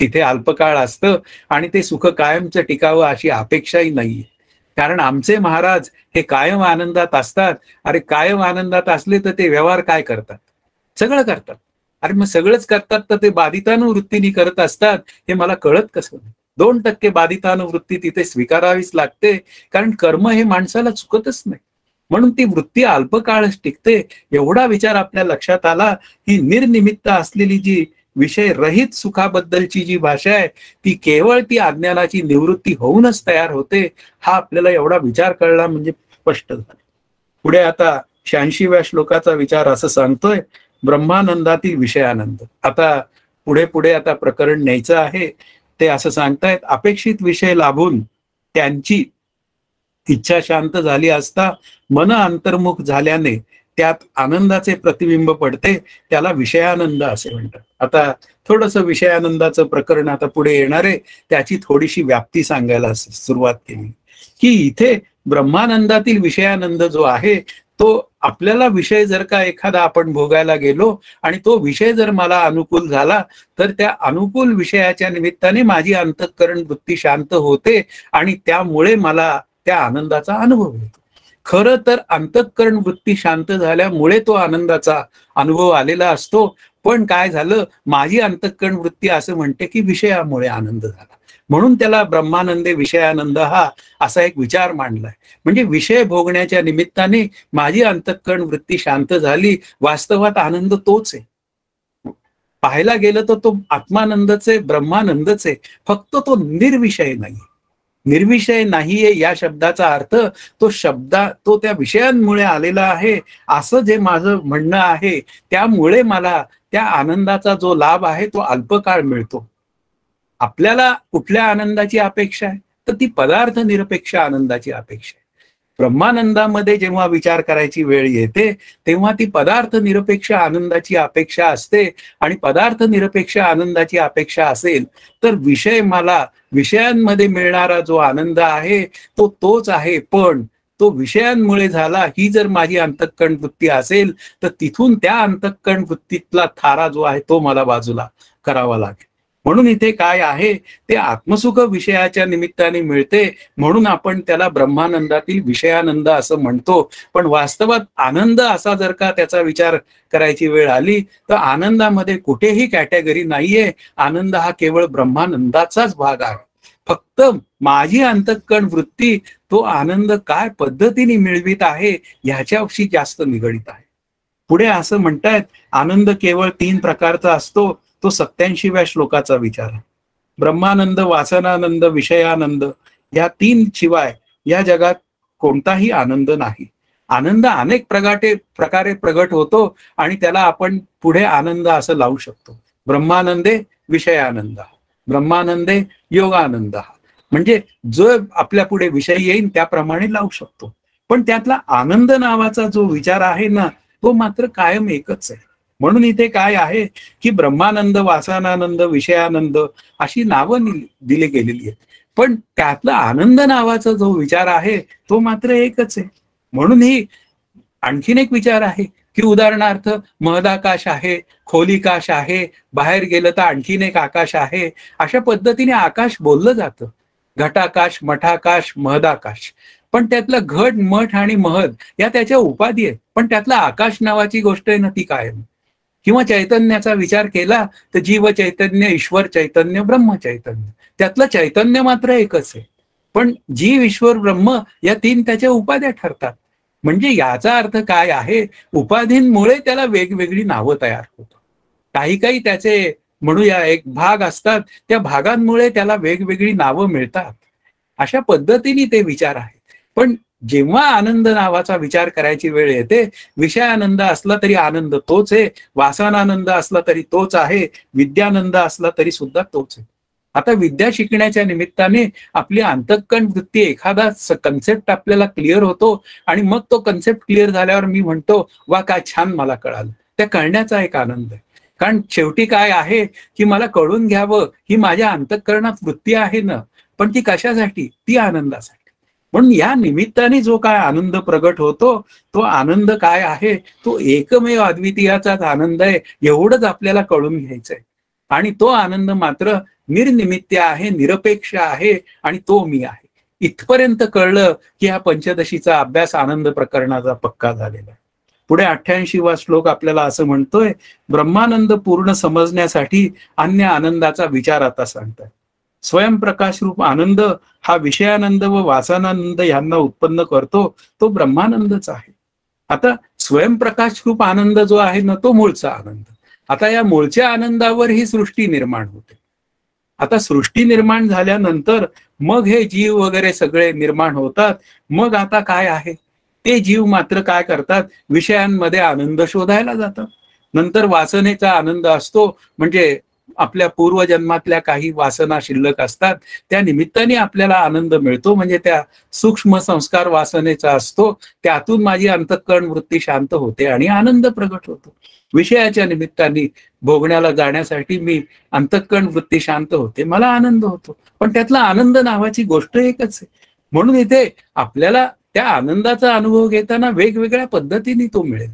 तिथे अल्पकाळ असतं आणि ते सुख कायमचं टिकावं अशी अपेक्षाही नाहीये. कारण आमचे महाराज हे कायम आनंदात असतात. अरे कायम आनंदात असले तर ते व्यवहार काय करतात? सगळं करतात. अरे मग सगळंच करतात तर ते बाधितानुवृत्तीने करत असतात हे मला कळत कसं नाही? 2% बाधितानुवृत्ती तिथे स्वीकारावीच लागते, कारण कर्म हे माणसाला चुकतच नाही. म्हणून ती वृत्ती अल्पकाळच टिकते. एवढा विचार आपल्या लक्षात आला. ही निर्निमित्त असलेली जी विषय रहित सुखाबद्दलची जी भाषा आहे ती केवळ ती अज्ञानाची निवृत्ती होऊनच तयार होते. हा आपल्याला एवढा विचार कळला म्हणजे स्पष्ट झाला. पुढे आता 86व्या श्लोकाचा विचार असं सांगतोय, ब्रह्मानंदातील विषयानंद. आता पुढे आता प्रकरण न्यायचं आहे. ते असं सांगतायत, अपेक्षित विषय लाभून त्यांची इच्छा शांत झाली असता मन अंतर्मुख झाल्याने त्यात आनंदाचे प्रतिबिंब पडते, त्याला विषयानंद असे म्हणतात. आता थोडंसं विषयानंदाचं प्रकरण आता पुढे येणार आहे, त्याची थोडीशी व्याप्ती सांगायला सुरुवात केली की इथे ब्रह्मानंदातील विषयानंद जो आहे तो आपल्याला विषय जर का एखादा आपण भोगायला गेलो आणि तो विषय जर मला अनुकूल झाला तर त्या अनुकूल विषयाच्या निमित्ताने माझी अंतःकरण वृत्ती शांत होते आणि त्यामुळे मला त्या आनंदाचा अनुभव येतो. खरं तर अंतःकरण वृत्ती शांत झाल्यामुळे तो आनंदाचा अनुभव आलेला असतो. पण काय झालं, माझी अंतःकरण वृत्ती असं म्हणते की विषयामुळे आनंद झाला, म्हणून त्याला ब्रह्मानंदे विषयानंद हा असा एक विचार मांडलाय. म्हणजे विषय भोगण्याच्या निमित्ताने माझी अंतःकरण वृत्ती शांत झाली. वास्तवात आनंद तोच आहे. पाहायला गेलं तर तो आत्मानंदच आहे, ब्रह्मानंदच आहे, फक्त तो निर्विषय नाही. निर्विषय नाहीये या शब्दाचा अर्थ तो त्या विषयांमुळे आलेला आहे असं जे माझं म्हणणं आहे. त्यामुळे मला त्या आनंदाचा जो लाभ आहे तो अल्पकाळ मिळतो. आपल्याला कुठल्या आनंदाची अपेक्षा आहे तर ती पदार्थ निरपेक्ष आनंदाची अपेक्षा आहे. ब्रह्मानंदामध्ये जेव्हा विचार करायची वेळ येते तेव्हा ती पदार्थ निरपेक्ष आनंदाची अपेक्षा असते. आणि पदार्थ निरपेक्ष आनंदाची अपेक्षा असेल तर विषय मला विषयांमध्ये मिळणारा जो आनंद आहे तो तोच आहे, पण तो विषयांमुळे झाला ही जर माझी अंतःकरण वृत्ती असेल तर तिथून त्या अंतःकरण वृत्तीतला थारा जो आहे तो मला बाजूला करावा लागेल. म्हणून इथे काय आहे ते आत्मसुख विषयाच्या निमित्ताने मिळते, म्हणून आपण त्याला ब्रह्मानंदातील विषयानंद असं म्हणतो. पण वास्तवात आनंद असा जर का त्याचा विचार करायची वेळ आली तर आनंदामध्ये कुठेही कॅटेगरी नाहीये. आनंद हा केवळ ब्रह्मानंदाचाच भाग आहे. फक्त माझी अंतःकरण वृत्ती तो आनंद काय पद्धतीने मिळवित आहे ह्याच्याशी जास्त निगडित आहे. पुढे असं म्हणतायत, आनंद केवळ 3 प्रकारचा असतो. तो 87व्या श्लोकाचा विचार आहे. ब्रह्मानंद, वासनानंद, विषयानंद या 3 शिवाय या जगात कोणताही आनंद नाही. आनंद अनेक प्रकारे प्रगट होतो आणि त्याला आपण पुढे आनंद असं लावू शकतो. ब्रह्मानंदे विषयानंद, ब्रह्मानंदे योगानंद, म्हणजे जो आपल्या पुढे विषय येईल त्याप्रमाणे लावू शकतो. पण त्यातला आनंद नावाचा जो विचार आहे ना तो मात्र कायम एकच आहे. म्हणून इथे काय आहे की ब्रह्मानंद, वासनानंद, विषयानंद अशी नावं दिली गेलेली आहेत, पण त्यातला आनंद नावाचा जो विचार आहे तो मात्र एकच आहे. म्हणून ही आणखीन एक विचार आहे की उदाहरणार्थ महदाकाश आहे, खोलीकाश आहे, बाहेर गेलं तर आणखीन एक आकाश आहे. अशा पद्धतीने आकाश बोललं जातं. घटाकाश, मठाकाश, महदाकाश. पण त्यातलं घट, मठ आणि महद या त्याच्या उपाधी आहेत. पण त्यातला आकाश नावाची गोष्ट आहे ना ती काय? किंवा चैतन्याचा विचार केला तर जीव चैतन्य, ईश्वर चैतन्य, ब्रह्म चैतन्य, त्यातलं चैतन्य मात्र एकच आहे. पण जीव, ईश्वर, ब्रह्म या 3 त्याच्या उपाध्या ठरतात. म्हणजे याचा अर्थ काय आहे, उपाधींमुळे त्याला वेगवेगळी नावं तयार होतात. काही त्याचे म्हणूया एक भाग असतात, त्या भागांमुळे त्याला वेगवेगळी नावं मिळतात. अशा पद्धतीने ते विचार आहेत. पण जेव्हा आनंद नावाचा विचार करायची वेळ येते, विषयानंद असला तरी आनंद तोच आहे, वासनानंद असला तरी तोच आहे, विद्यानंद असला तरी सुद्धा तोच आहे. आता विद्या शिकण्याच्या निमित्ताने आपली अंतःकरण वृत्ती, एखादा कन्सेप्ट आपल्याला क्लिअर होतो आणि मग तो कन्सेप्ट क्लिअर झाल्यावर मी म्हणतो वा काय छान मला कळालं. त्या कळण्याचा एक आनंद आहे. कारण शेवटी काय आहे की मला कळून घ्यावं ही माझ्या अंतःकरणात वृत्ती आहे ना, पण ती कशासाठी? ती आनंदासाठी. म्हणून या निमित्ताने जो काय आनंद प्रगट होतो, तो आनंद काय आहे? तो एकमेव अद्वितीयाचाच आनंद आहे, एवढंच आपल्याला कळून घ्यायचंय. आणि तो आनंद मात्र निर्निमित्य आहे, निरपेक्ष आहे आणि तो मी आहे. इथपर्यंत कळलं की हा पंचदशीचा अभ्यास आनंद प्रकरणाचा पक्का झालेला आहे. पुढे 88वा श्लोक आपल्याला असं म्हणतोय, ब्रह्मानंद पूर्ण समजण्यासाठी अन्य आनंदाचा विचार आता सांगताय. स्वयंप्रकाश रूप आनंद हा विषयानंद व वासनानंद यांना उत्पन्न करतो, तो ब्रह्मानंदच आहे. आता स्वयंप्रकाश रूप आनंद जो आहे ना, तो मूळचा आनंद. आता या मूळच्या आनंदावर ही सृष्टी निर्माण होते. आता सृष्टी निर्माण झाल्यानंतर मग हे जीव वगैरे सगळे निर्माण होतात. मग आता काय आहे? ते जीव मात्र काय करतात? विषयांमध्ये आनंद शोधायला जातात. नंतर वासनेचा आनंद असतो, म्हणजे आपल्या पूर्वजन्मातल्या काही वासना शिल्लक असतात, त्या निमित्ताने आपल्याला आनंद मिळतो, म्हणजे त्या सूक्ष्म संस्कार वासनेचा असतो. त्यातून माझी अंतःकरण वृत्ती शांत होते आणि आनंद प्रगट होतो. विषयाच्या निमित्ताने भोगण्याला जाण्यासाठी मी अंतःकरण वृत्ती शांत होते, मला आनंद होतो. पण त्यातला आनंद नावाची गोष्ट एकच आहे. म्हणून इथे आपल्याला त्या आनंदाचा अनुभव घेताना वेगवेगळ्या पद्धतीने तो मिळेल.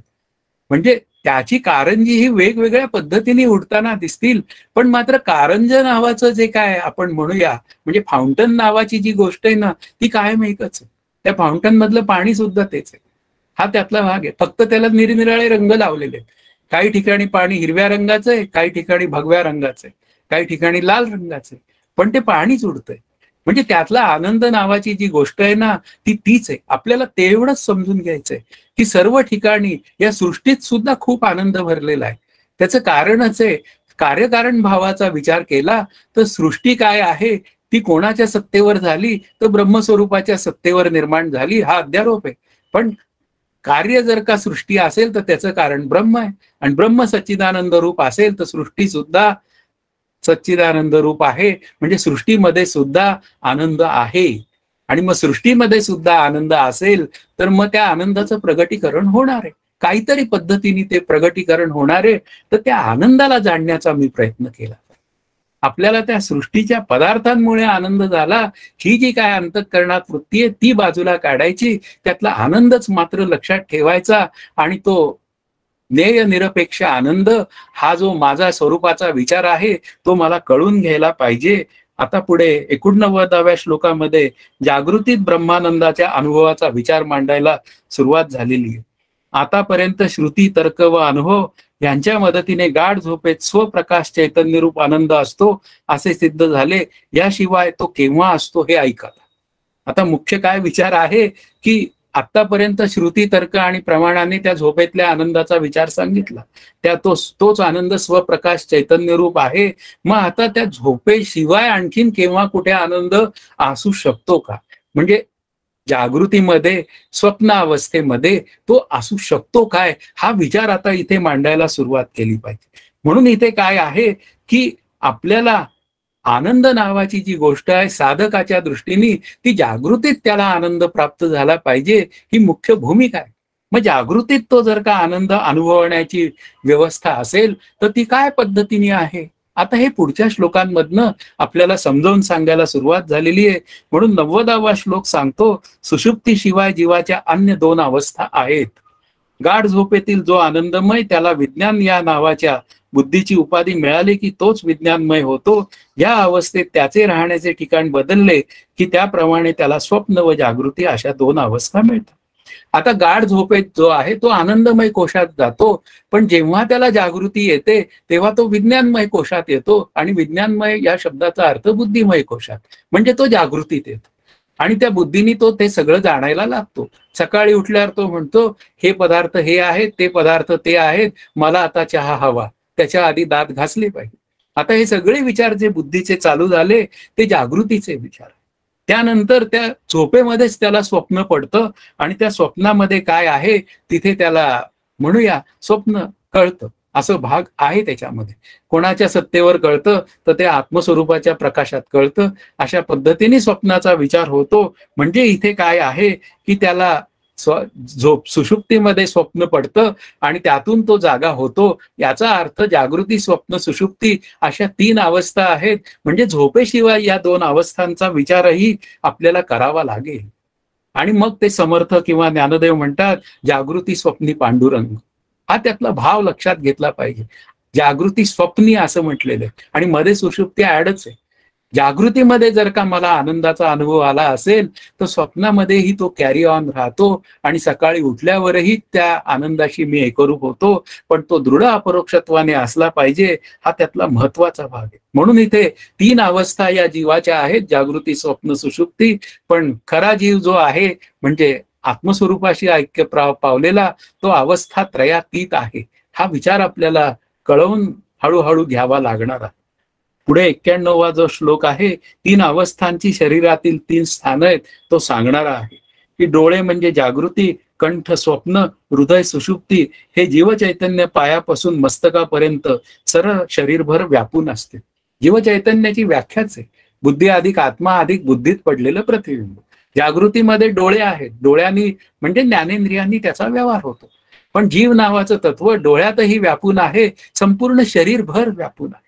म्हणजे त्याची कारंजी ही वेगवेगळ्या पद्धतीने उडताना दिसतील, पण मात्र कारंज नावाचं जे काय आपण म्हणूया, म्हणजे फाउंटन नावाची जी गोष्ट आहे ना, ती कायम एकच आहे. त्या फाउंटन मधलं पाणी सुद्धा तेच आहे. हा त्यातला भाग आहे. फक्त त्याला निरनिराळे रंग लावलेले आहेत. काही ठिकाणी पाणी हिरव्या रंगाचं आहे, काही ठिकाणी भगव्या रंगाचं आहे, काही ठिकाणी लाल रंगाचं आहे, पण ते पाणीच उडतंय. म्हणजे त्यातला आनंद नावाची जी गोष्ट आहे ना, ती तीच आहे. आपल्याला तेवढंच समजून घ्यायचंय की सर्व ठिकाणी या सृष्टीत सुद्धा खूप आनंद भरलेला आहे. त्याचं कारणच आहे, कार्यकारण भावाचा विचार केला तर सृष्टी काय आहे, ती कोणाच्या सत्तेवर झाली? तर ब्रह्मस्वरूपाच्या सत्तेवर निर्माण झाली, हा अध्यारोप आहे. पण कार्य जर का सृष्टी असेल तर त्याचं कारण ब्रह्म आहे, आणि ब्रह्म सच्चिदानंद रूप असेल तर सृष्टी सुद्धा सच्चिदानंद रूप आहे. म्हणजे सृष्टीमध्ये सुद्धा आनंद आहे. आणि मग सृष्टीमध्ये सुद्धा आनंद असेल तर मग त्या आनंदाचं प्रगटीकरण होणार आहे, काहीतरी पद्धतीने ते प्रगटीकरण होणार आहे. तर त्या आनंदाला जाणण्याचा मी प्रयत्न केला. आपल्याला त्या सृष्टीच्या पदार्थांमुळे आनंद झाला, ही जी काय अंतःकरणात वृत्ती आहे ती बाजूला काढायची, त्यातला आनंदच मात्र लक्षात ठेवायचा. आणि तो ज्ञेय निरपेक्ष आनंद हा जो माझा स्वरूपाचा विचार आहे तो मला कळून घ्यायला पाहिजे. आता पुढे 89व्या श्लोकामध्ये जागृतीत ब्रह्मानंदाच्या अनुभवाचा विचार मांडायला सुरुवात झालेली आहे. आतापर्यंत श्रुती, तर्क व अनुभव यांच्या मदतीने गाढ झोपेत स्वप्रकाश चैतन्यरूप आनंद असतो असे सिद्ध झाले. याशिवाय तो केव्हा असतो हे ऐका. आता मुख्य काय विचार आहे की आतापर्यंत श्रुती, तर्क आणि प्रमाणाने त्या झोपेतल्या आनंदाचा विचार सांगितला. तोच आनंद स्वप्रकाश चैतन्य रूप आहे. मग आता त्या झोपेशिवाय आणखीन केव्हा कुठे आनंद असू शकतो का? म्हणजे जागृतीमध्ये, स्वप्न अवस्थेमध्ये तो असू शकतो काय, हा विचार आता इथे मांडायला सुरुवात केली पाहिजे. म्हणून इथे काय आहे की आपल्याला आनंद नावाची जी गोष्ट आहे साधकाच्या दृष्टीने ती जागृतीत त्याला आनंद प्राप्त झाला पाहिजे, ही मुख्य भूमिका आहे. मग जागृतीत तो जर का आनंद अनुभवण्याची व्यवस्था असेल तर ती काय पद्धतीने आहे, आता हे पुढच्या श्लोकांमधनं आपल्याला समजावून सांगायला सुरुवात झालेली आहे. म्हणून 90वा श्लोक सांगतो, सुषुप्तीशिवाय जीवाच्या अन्य दोन अवस्था आहेत. गाढ झोपेतील जो आनंदमय त्याला विज्ञान या नावाच्या बुद्धीची उपाधी मिळाली की तोच विज्ञानमय होतो. या अवस्थेत त्याचे राहण्याचे ठिकाण बदलले की त्याप्रमाणे त्याला स्वप्न व जागृती अशा दोन अवस्था मिळतात. आता गाढ झोपेत जो आहे तो आनंदमय कोशात जातो, पण जेव्हा त्याला जागृती येते तेव्हा तो विज्ञानमय कोशात येतो. आणि विज्ञानमय या शब्दाचा अर्थ बुद्धिमय कोशात, म्हणजे तो जागृतीत येतो. आणि त्या बुद्धीने तो ते सगळं जाणायला लागतो. सकाळी उठल्यावर तो म्हणतो हे पदार्थ हे आहेत, ते पदार्थ ते आहेत, मला आता चहा हवा, त्याच्या आधी दात घासले पाहिजे. आता हे सगळे विचार जे बुद्धीचे चालू झाले ते जागृतीचे विचार. त्यानंतर त्या झोपेमध्येच त्याला स्वप्न पडतं आणि त्या स्वप्नामध्ये काय आहे तिथे त्याला म्हणूया स्वप्न कळतं, असं भाग आहे त्याच्यामध्ये. कोणाच्या सत्तेवर कळतं तर ते आत्मस्वरूपाच्या प्रकाशात कळतं. अशा पद्धतीने स्वप्नाचा विचार होतो. म्हणजे इथे काय आहे की त्याला झोप सुषुप्तीमध्ये स्वप्न पडतं आणि त्यातून तो जागा होतो. याचा अर्थ जागृती, स्वप्न, सुषुप्ती अशा 3 अवस्था आहेत. म्हणजे झोपेशिवाय या 2 अवस्थांचा विचारही आपल्याला करावा लागेल. आणि मग ते समर्थ किंवा ज्ञानदेव म्हणतात जागृती स्वप्नी पांडुरंग. हा त्यातला भाव लक्षात घेतला पाहिजे. जागृती स्वप्नी असं म्हटलेलं आहे आणि मध्ये सुषुप्ती ऍडच आहे. जागृतीमध्ये जर का मला आनंदाचा अनुभव आला असेल तर स्वप्नामध्येही तो कॅरी ऑन राहतो आणि सकाळी उठल्यावरही त्या आनंदाशी मी एकरूप होतो. पण तो दृढ अपरोक्षत्वाने असला पाहिजे, हा त्यातला महत्वाचा भाग आहे. म्हणून इथे 3 अवस्था या जीवाच्या आहेत, जागृती, स्वप्न, सुषुप्ती. पण खरा जीव जो आहे म्हणजे आत्मस्वरूपाशी ऐक्य पावलेला, तो अवस्था त्रयातीत आहे. हा विचार आपल्याला कळवून हळूहळू घ्यावा लागणार आहे. पुढे 91वा जो श्लोक आहे, 3 अवस्थांची शरीरातील 3 स्थानं आहेत तो सांगणारा आहे की डोळे म्हणजे जागृती, कंठ स्वप्न, हृदय सुषुप्ती. हे जीवचैतन्य पायापासून मस्तकापर्यंत सरळ शरीरभर व्यापून असते. जीवचैतन्याची व्याख्याच आहे बुद्धी अधिक आत्मा अधिक बुद्धीत पडलेलं प्रतिबिंब. जागृतीमध्ये डोळे आहेत, डोळ्यांनी म्हणजे ज्ञानेंद्रियांनी त्याचा व्यवहार होतो. पण जीव नावाचं तत्व डोळ्यातही व्यापून आहे, संपूर्ण शरीरभर व्यापून आहे.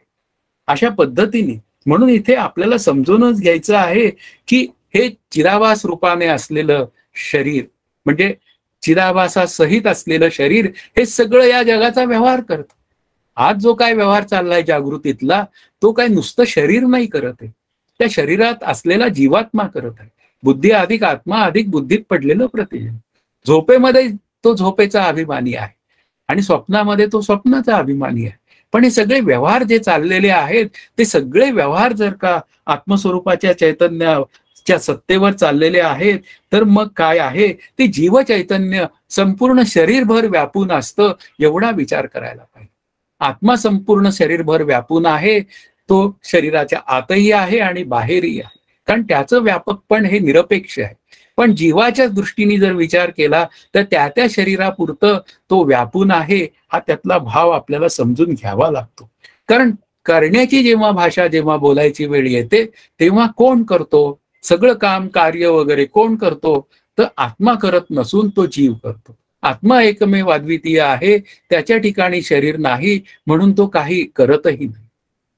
अशा पद्धतीने म्हणून इथे आपल्याला समजूनच घ्यायचं आहे की हे चिदाभास रूपाने असलेलं शरीर म्हणजे चिदाभासासहित असलेलं शरीर हे सगळं या जगाचा व्यवहार करतं. आज जो काय व्यवहार चाललाय जागृतीतला तो काय नुसतं शरीर नाही करत आहे, त्या शरीरात असलेला जीवात्मा करत आहे. बुद्धी अधिक आत्मा अधिक बुद्धीत पडलेलं प्रतिबिंब. झोपेमध्ये तो झोपेचा अभिमानी आहे आणि स्वप्नामध्ये तो स्वप्नाचा अभिमानी आहे. पण हे सगळे व्यवहार जे चाललेले आहेत ते सगळे व्यवहार जर का आत्मस्वरूपाच्या चैतन्याच्या सत्तेवर चाललेले आहेत तर मग काय आहे ते जीवचैतन्य संपूर्ण शरीरभर व्यापून असतं, एवढा विचार करायला पाहिजे. आत्मा संपूर्ण शरीरभर व्यापून आहे, तो शरीराच्या आतही आहे आणि बाहेरही आहे, कारण त्याचं व्यापकपण हे निरपेक्ष आहे. पण जीवाच्या दृष्टीने जर विचार केला तर त्या शरीरापुरतं तो व्यापून आहे, हा त्यातला भाव आपल्याला समजून घ्यावा लागतो. कारण करण्याची जेव्हा भाषा जेव्हा बोलायची वेळ येते तेव्हा कोण करतो सगळं काम कार्य वगैरे कोण करतो तर आत्मा करत नसून तो जीव करतो. आत्मा एकमेव अद्वितीय आहे, त्याच्या ठिकाणी शरीर नाही म्हणून तो काही करतही नाही.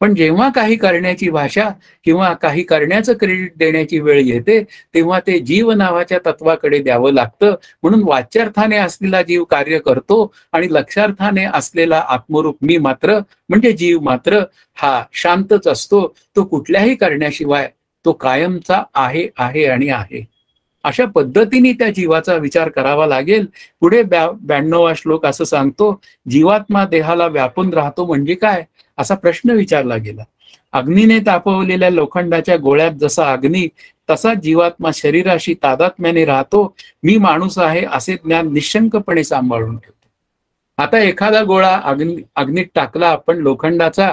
पण जेव्हा काही करण्याची भाषा किंवा काही करण्याचं क्रेडिट देण्याची वेळ येते तेव्हा ते जीव नावाच्या तत्वाकडे द्यावं लागतं. म्हणून वाच्यार्थाने असलेला जीव कार्य करतो आणि लक्षार्थाने असलेला आत्मरूप मी मात्र म्हणजे जीव मात्र हा शांतच असतो. तो कुठल्याही करण्याशिवाय तो कायमचा आहे आहे आणि आहे. अशा पद्धतीने त्या जीवाचा विचार करावा लागेल. पुढे 92वा श्लोक असं सांगतो, जीवात्मा देहाला व्यापून राहतो म्हणजे काय असा प्रश्न विचारला गेला. अग्नीने तापवलेल्या लोखंडाच्या गोळ्यात जसा अग्नी तसा जीवात्मा शरीराशी तादात्म्याने राहतो. मी माणूस आहे असे ज्ञान निशंकपणे सांभाळून ठेवतो. आता एखादा गोळा अग्नीत टाकला आपण लोखंडाचा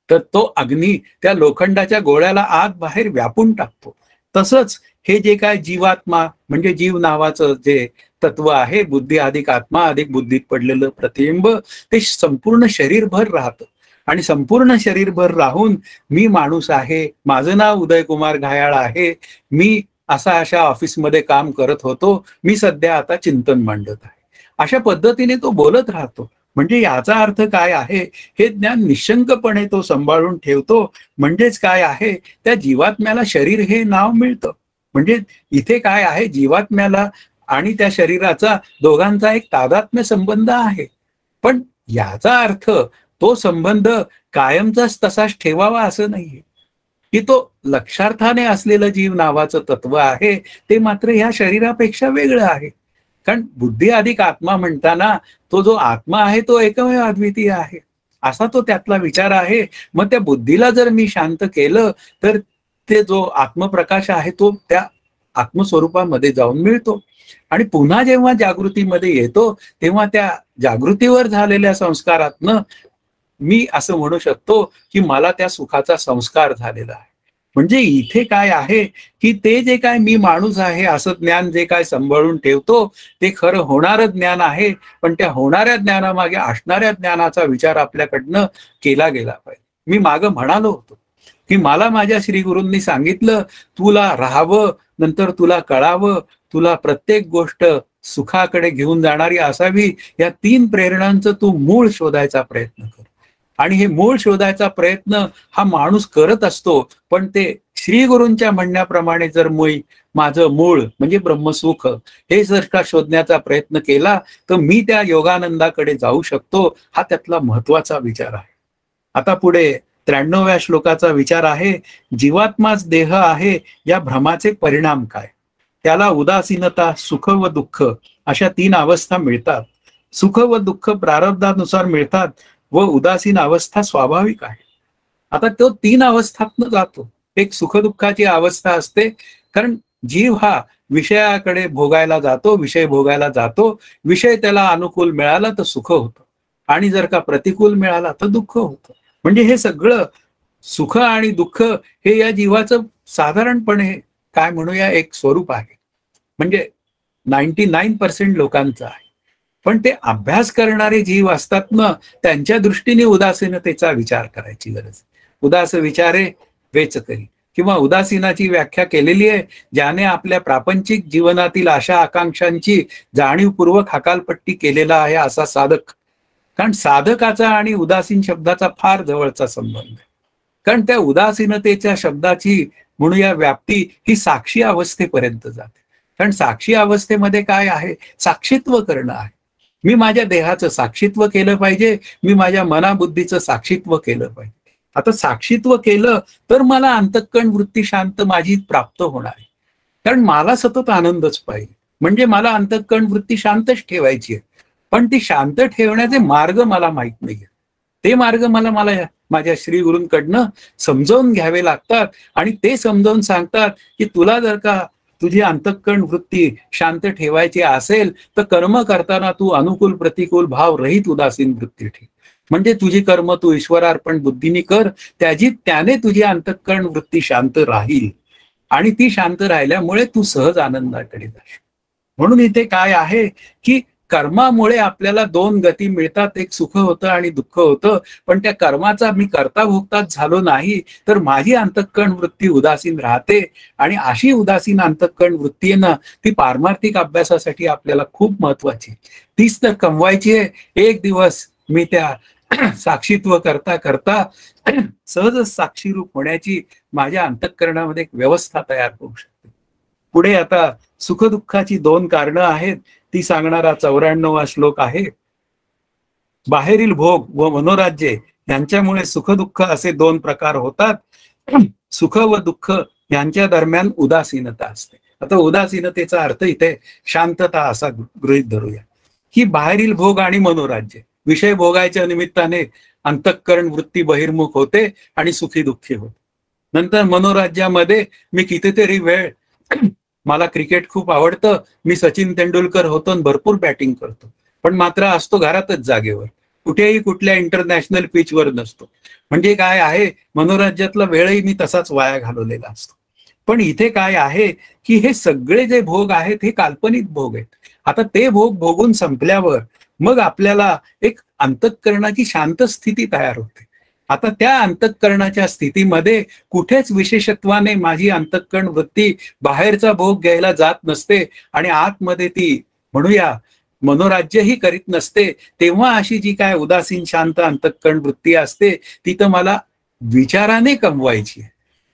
तर तो अग्नी त्या लोखंडाच्या गोळ्याला आत बाहेर व्यापून टाकतो. तसंच हे जे काय जीवात्मा म्हणजे जीव नावाचं जे तत्व आहे, बुद्धी अधिक आत्मा अधिक बुद्धीत पडलेलं प्रतिबिंब, ते संपूर्ण शरीरभर राहतं आणि संपूर्ण शरीरभर राहून मी माणूस आहे, माझं नाव उदयकुमार घायाळ आहे, मी अशा ऑफिसमध्ये काम करत होतो, मी सध्या आता चिंतन मांडत आहे, अशा पद्धतीने तो बोलत राहतो. म्हणजे याचा अर्थ काय आहे, हे ज्ञान निशंकपणे तो सांभाळून ठेवतो. म्हणजेच काय आहे, त्या जीवात्म्याला शरीर हे नाव मिळतं. म्हणजे इथे काय आहे, जीवात्म्याला आणि त्या शरीराचा दोघांचा एक तादात्म्य संबंध आहे. पण याचा अर्थ तो संबंध कायमचाच तसाच ठेवावा असं नाहीये की तो लक्षार्थाने असलेलं जीव नावाचं तत्व आहे ते मात्र ह्या शरीरापेक्षा वेगळं आहे. कारण बुद्धी अधिक आत्मा म्हणताना तो जो आत्मा आहे तो एकमेव अद्वितीय आहे असा तो त्यातला विचार आहे. मग त्या बुद्धीला जर मी शांत केलं तर ते जो आत्मप्रकाश आहे तो त्या आत्मस्वरूपामध्ये जाऊन मिळतो आणि पुन्हा जेव्हा जागृतीमध्ये येतो तेव्हा त्या जागृतीवर झालेल्या संस्कारातनं मी असं म्हणू शकतो की मला त्या सुखाचा संस्कार झालेला आहे. म्हणजे इथे काय आहे की ते जे काय मी माणूस आहे असं ज्ञान जे काय सांभाळून ठेवतो ते खरं होणारं ज्ञान आहे, पण त्या होणाऱ्या ज्ञानामागे असणाऱ्या ज्ञानाचा विचार आपल्याकडनं केला गेला पाहिजे. मी मागं म्हणालो होतो की मला माझ्या श्री गुरूंनी सांगितलं, तुला राहावं, नंतर तुला कळावं, तुला प्रत्येक गोष्ट सुखाकडे घेऊन जाणारी असावी, या 3 प्रेरणांचं तू मूळ शोधायचा प्रयत्न कर. आणि हे मूळ शोधायचा प्रयत्न हा माणूस करत असतो, पण ते श्री गुरूंच्या म्हणण्याप्रमाणे जर माझं मूळ म्हणजे ब्रह्मसुख हे जर का शोधण्याचा प्रयत्न केला तर मी त्या योगानंदाकडे जाऊ शकतो. हा त्यातला महत्वाचा विचार आहे. आता पुढे 93व्या श्लोकाचा विचार आहे, जीवात्माच देह आहे या भ्रमाचे परिणाम काय. त्याला उदासीनता, सुख व दुःख अशा 3 अवस्था मिळतात. सुख व दुःख प्रारब्धानुसार मिळतात व उदासीन अवस्था स्वाभाविक आहे. आता तो 3 अवस्थातनं जातो. एक सुखदुःखाची अवस्था असते, कारण जीव हा विषयाकडे भोगायला जातो, विषय भोगायला जातो. विषय त्याला अनुकूल मिळाला तर सुख होतं, आणि जर का प्रतिकूल मिळाला तर दुःख होतं. म्हणजे हे सगळं सुख आणि दुःख हे या जीवाचं साधारणपणे काय म्हणूया एक स्वरूप आहे. म्हणजे 99% लोकांचं आहे. पण ते अभ्यास करणारे जीव असतात ना, त्यांच्या दृष्टीने उदासीनतेचा विचार करायची गरज. उदास विचारे वेच करी, किंवा उदासीनाची व्याख्या केलेली आहे, ज्याने आपल्या प्रापंचिक जीवनातील आशा आकांक्षांची जाणीवपूर्वक हकालपट्टी केलेला आहे असा साधक. कारण साधकाचा आणि उदासीन शब्दाचा फार जवळचा संबंध आहे. कारण त्या उदासीनतेच्या शब्दाची म्हणूया व्याप्ती ही साक्षी अवस्थेपर्यंत जाते. कारण साक्षी अवस्थेमध्ये काय आहे, साक्षीत्व करणं आहे. मी माझ्या देहाचं साक्षीत्व केलं पाहिजे, मी माझ्या मनाबुद्धीचं साक्षीत्व केलं पाहिजे. आता साक्षीत्व केलं तर मला अंतःकरण वृत्ती शांत माझी प्राप्त होणार आहे. कारण मला सतत आनंदच पाहिजे, म्हणजे मला अंतःकरण वृत्ती शांतच ठेवायची आहे. पण ती शांत ठेवण्याचे मार्ग मला माहित नाहीये. ते मार्ग मला माझ्या श्री गुरूंकडनं समजावून घ्यावे लागतात, आणि ते समजावून सांगतात की तुला जर का तुझी अंतःकरण वृत्ती शांत ठेवायची असेल तर कर्म करताना तू अनुकूल प्रतिकूल भाव रहित उदासीन वृत्ती ठेव. म्हणजे तुझी कर्म तू ईश्वरार्पण बुद्धीने कर, त्याने तुझी अंतःकरण वृत्ती शांत राहील, आणि ती शांत राहिल्यामुळे तू सहज आनंदाकडे जाशील. म्हणून इथे काय आहे की कर्मामुळे आपल्याला 2 गती मिळतात, एक सुख होतं आणि दुःख होतं. पण त्या कर्माचा मी करता भोगताच झालो नाही तर माझी अंतःकरण वृत्ती उदासीन राहते, आणि अशी उदासीन अंतःकरण वृत्ती आहे ना, ती पारमार्थिक अभ्यासासाठी आपल्याला खूप महत्वाची. तीच तर कमवायची आहे. एक दिवस मी त्या साक्षीत्व करता करता सहजच साक्षीरूप होण्याची माझ्या अंतःकरणामध्ये एक व्यवस्था तयार होऊ शकते. पुढे आता सुखदुःखाची 2 कारणं आहेत, ती सांगणारा 94वा श्लोक आहे. बाहेरील भोग व मनोराज्ये यांच्यामुळे सुखदुःख असे 2 प्रकार होतात. सुख व दुःख यांच्या दरम्यान उदासीनता असते. आता उदासीनतेचा अर्थ इथे शांतता असा गृहीत धरूया. ही बाहेरील भोग आणि मनोराज्य, विषय भोगायच्या निमित्ताने अंतःकरण वृत्ती बहिर्मुख होते आणि सुखी दुःखी होते. नंतर मनोराज्यामध्ये मी कितीतरी वेळ मला क्रिकेट खूप आवडतं, मी सचिन तेंडुलकर होतो आणि भरपूर बॅटिंग करतो, पण मात्र असतो घरातच जागेवर, कुठेही कुठल्या इंटरनॅशनल पिचवर नसतो. म्हणजे काय आहे, मनोराज्यातला वेळही मी तसाच वाया घालवलेला असतो. पण इथे काय आहे की हे सगळे जे भोग आहेत हे काल्पनिक भोग आहेत. आता ते भोग भोगून संपल्यावर मग आपल्याला एक अंतःकरणाची शांत स्थिती तयार होते. आता त्या अंतःकरणाच्या स्थितीमध्ये कुठेच विशेषत्वाने माझी अंतःकरण वृत्ती बाहेरचा भोग घ्यायला जात नसते, आणि आतमध्ये ती म्हणूया मनोराज्यही करीत नसते. तेव्हा अशी जी काय उदासीन शांत अंतःकरण वृत्ती असते ती तर मला विचाराने कमवायची आहे.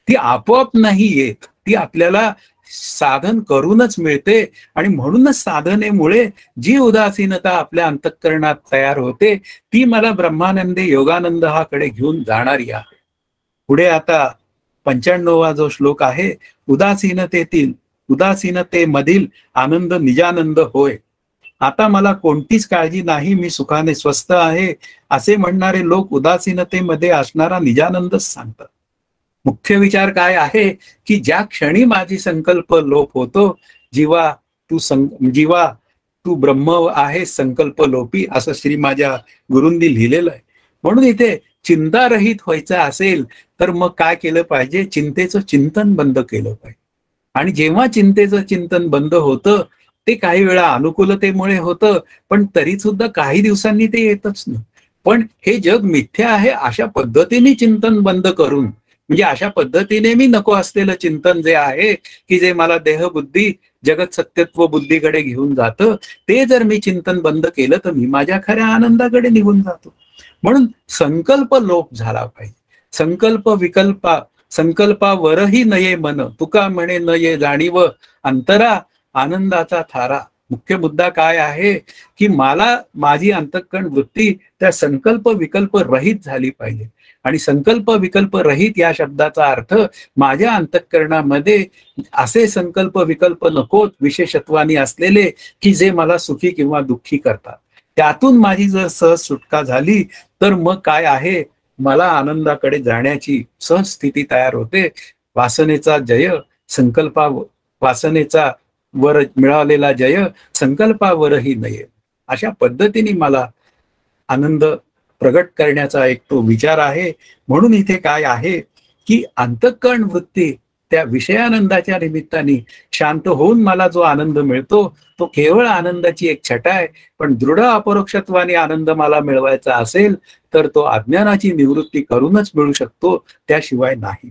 ती आपोआप नाही येत, ती आपल्याला साधन करूनच मिळते. आणि म्हणूनच साधनेमुळे जी उदासीनता आपल्या अंतःकरणात तयार होते ती मला ब्रह्मानंदे योगानंद हा कडे घेऊन जाणारी आहे. पुढे आता 95वा जो श्लोक आहे, उदासीनतेमधील आनंद निजानंद होय. आता मला कोणतीच काळजी नाही, मी सुखाने स्वस्थ आहे असे म्हणणारे लोक उदासीनतेमध्ये असणारा निजानंदच सांगतात. मुख्य विचार काय आहे की ज्या क्षणी माझी संकल्प लोप होतो, जीवा तू ब्रह्म आहे संकल्प लोपी, असं श्री माझ्या गुरूंनी लिहिलेलं आहे. म्हणून इथे चिंतारहित व्हायचं असेल तर मग काय केलं पाहिजे? चिंतेचं चिंतन बंद केलं पाहिजे. आणि जेव्हा चिंतेचं चिंतन बंद होतं, ते काही वेळा अनुकूलतेमुळे होतं, पण तरी सुद्धा काही दिवसांनी ते येतच नाही. पण हे जग मिथ्या आहे अशा पद्धतीने चिंतन बंद करून, म्हणजे अशा पद्धतीने मी नको असलेलं चिंतन जे आहे, की जे मला देहबुद्धी जगत सत्यत्व बुद्धीकडे घेऊन जातं, ते जर मी चिंतन बंद केलं तर मी माझ्या खऱ्या आनंदाकडे निघून जातो. म्हणून संकल्प लोप झाला पाहिजे. संकल्पावरही नये मन, तुका म्हणे नये जाणीव अंतरा आनंदाचा थारा. मुख्य मुद्दा काय आहे, की मला माझी अंतःकरण वृत्ती त्या संकल्प विकल्प रहित झाली पाहिजे. आणि संकल्प विकल्प रहित या शब्दाचा अर्थ माझ्या अंतःकरणामध्ये असे संकल्प विकल्प नकोत विशेषत्वानी असलेले, की जे मला सुखी किंवा दुःखी करतात. त्यातून माझी जर सहज सुटका झाली तर मग काय आहे, मला आनंदाकडे जाण्याची सहज स्थिती तयार होते. वासनेचा जय वासनेचा वर मिळालेला जय संकल्पावरही नये, अशा पद्धतीने मला आनंद प्रगट करण्याचा एक तो विचार आहे. म्हणून इथे काय आहे, की अंतःकरण वृत्ती त्या विषयानंदाच्या निमित्ताने शांत होऊन मला जो आनंद मिळतो तो केवळ आनंदाची एक छटा आहे. पण दृढ अपरोक्षत्वाने आनंद मला मिळवायचा असेल तर तो अज्ञानाची निवृत्ती करूनच मिळू शकतो, त्याशिवाय नाही.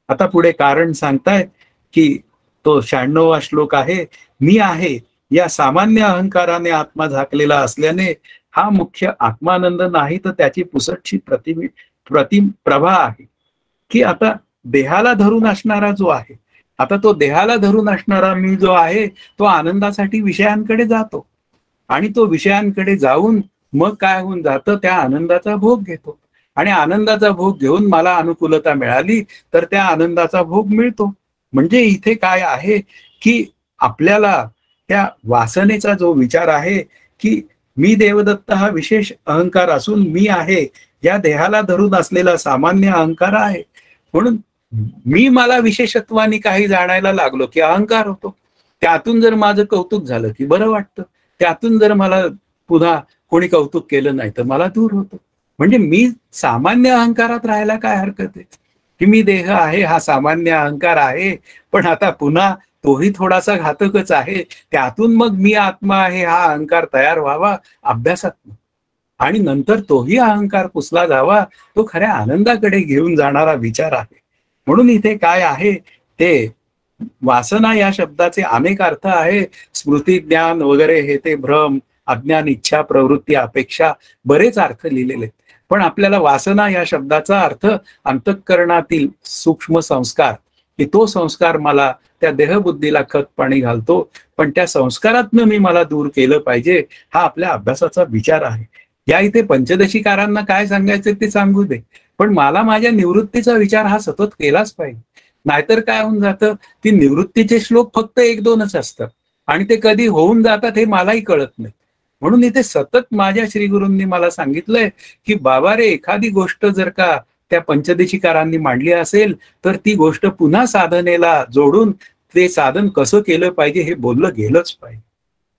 आता पुढे कारण सांगतायत, की तो 96वा श्लोक आहे. मी आहे या सामान्य अहंकाराने आत्मा झाकलेला असल्याने हा मुख्य आत्मानंद नाही तर त्याची पुसटशी प्रतिप्रभा आहे. की आता देहाला धरून असणारा जो आहे, आता तो देहाला धरून असणारा मी जो आहे तो आनंदासाठी विषयांकडे जातो आणि तो विषयांकडे जाऊन मग काय होऊन जातं, त्या आनंदाचा भोग घेतो. आणि आनंदाचा भोग घेऊन मला अनुकूलता मिळाली तर त्या आनंदाचा भोग मिळतो. म्हणजे इथे काय आहे, की आपल्याला त्या वासनेचा जो विचार आहे, की मी देवदत्त हा विशेष अहंकार असून मी आहे या देहाला धरून असलेला सामान्य अहंकार आहे. म्हणून मी मला विशेषत्वाने काही जाणायला लागलो की अहंकार होतो. त्यातून जर माझं कौतुक झालं की बरं वाटतं, त्यातून जर मला पुन्हा कोणी कौतुक केलं नाही तर मला दूर होतं. म्हणजे मी सामान्य अहंकारात राहायला काय हरकत आहे, की मी देह आहे हा सामान्य अहंकार आहे, पण आता पुन्हा तोही थोडासा घातकच आहे. त्यातून मग मी आत्मा आहे हा अहंकार तयार व्हावा अभ्यासात, आणि नंतर तोही अहंकार पुसला जावा. तो खऱ्या आनंदाकडे घेऊन जाणारा विचार आहे. म्हणून इथे काय आहे, ते वासना या शब्दाचे अनेक अर्थ आहे. स्मृती ज्ञान वगैरे हे ते भ्रम अज्ञान इच्छा प्रवृत्ती अपेक्षा बरेच अर्थ लिहिलेले. पण आपल्याला वासना या शब्दाचा अर्थ अंतःकरणातील सूक्ष्म संस्कार, की तो संस्कार मला त्या देहबुद्धीला खत पाणी घालतो, पण त्या संस्कारातनं मी मला दूर केलं पाहिजे, हा आपल्या अभ्यासाचा विचार आहे. या इथे पंचदशीकारांना काय सांगायचं ते सांगू दे, पण मला माझ्या निवृत्तीचा विचार हा सतत केलाच पाहिजे. नाहीतर काय होऊन जातं, ती निवृत्तीचे श्लोक फक्त 1-2च असतात आणि ते कधी होऊन जातात हे मलाही कळत नाही. म्हणून इथे सतत माझ्या श्रीगुरूंनी मला सांगितलंय, की बाबा रे, एखादी गोष्ट जर का त्या पंचदशीकारांनी मांडली असेल तर ती गोष्ट पुन्हा साधनेला जोडून ते साधन कसं केलं पाहिजे हे बोललं गेलंच पाहिजे.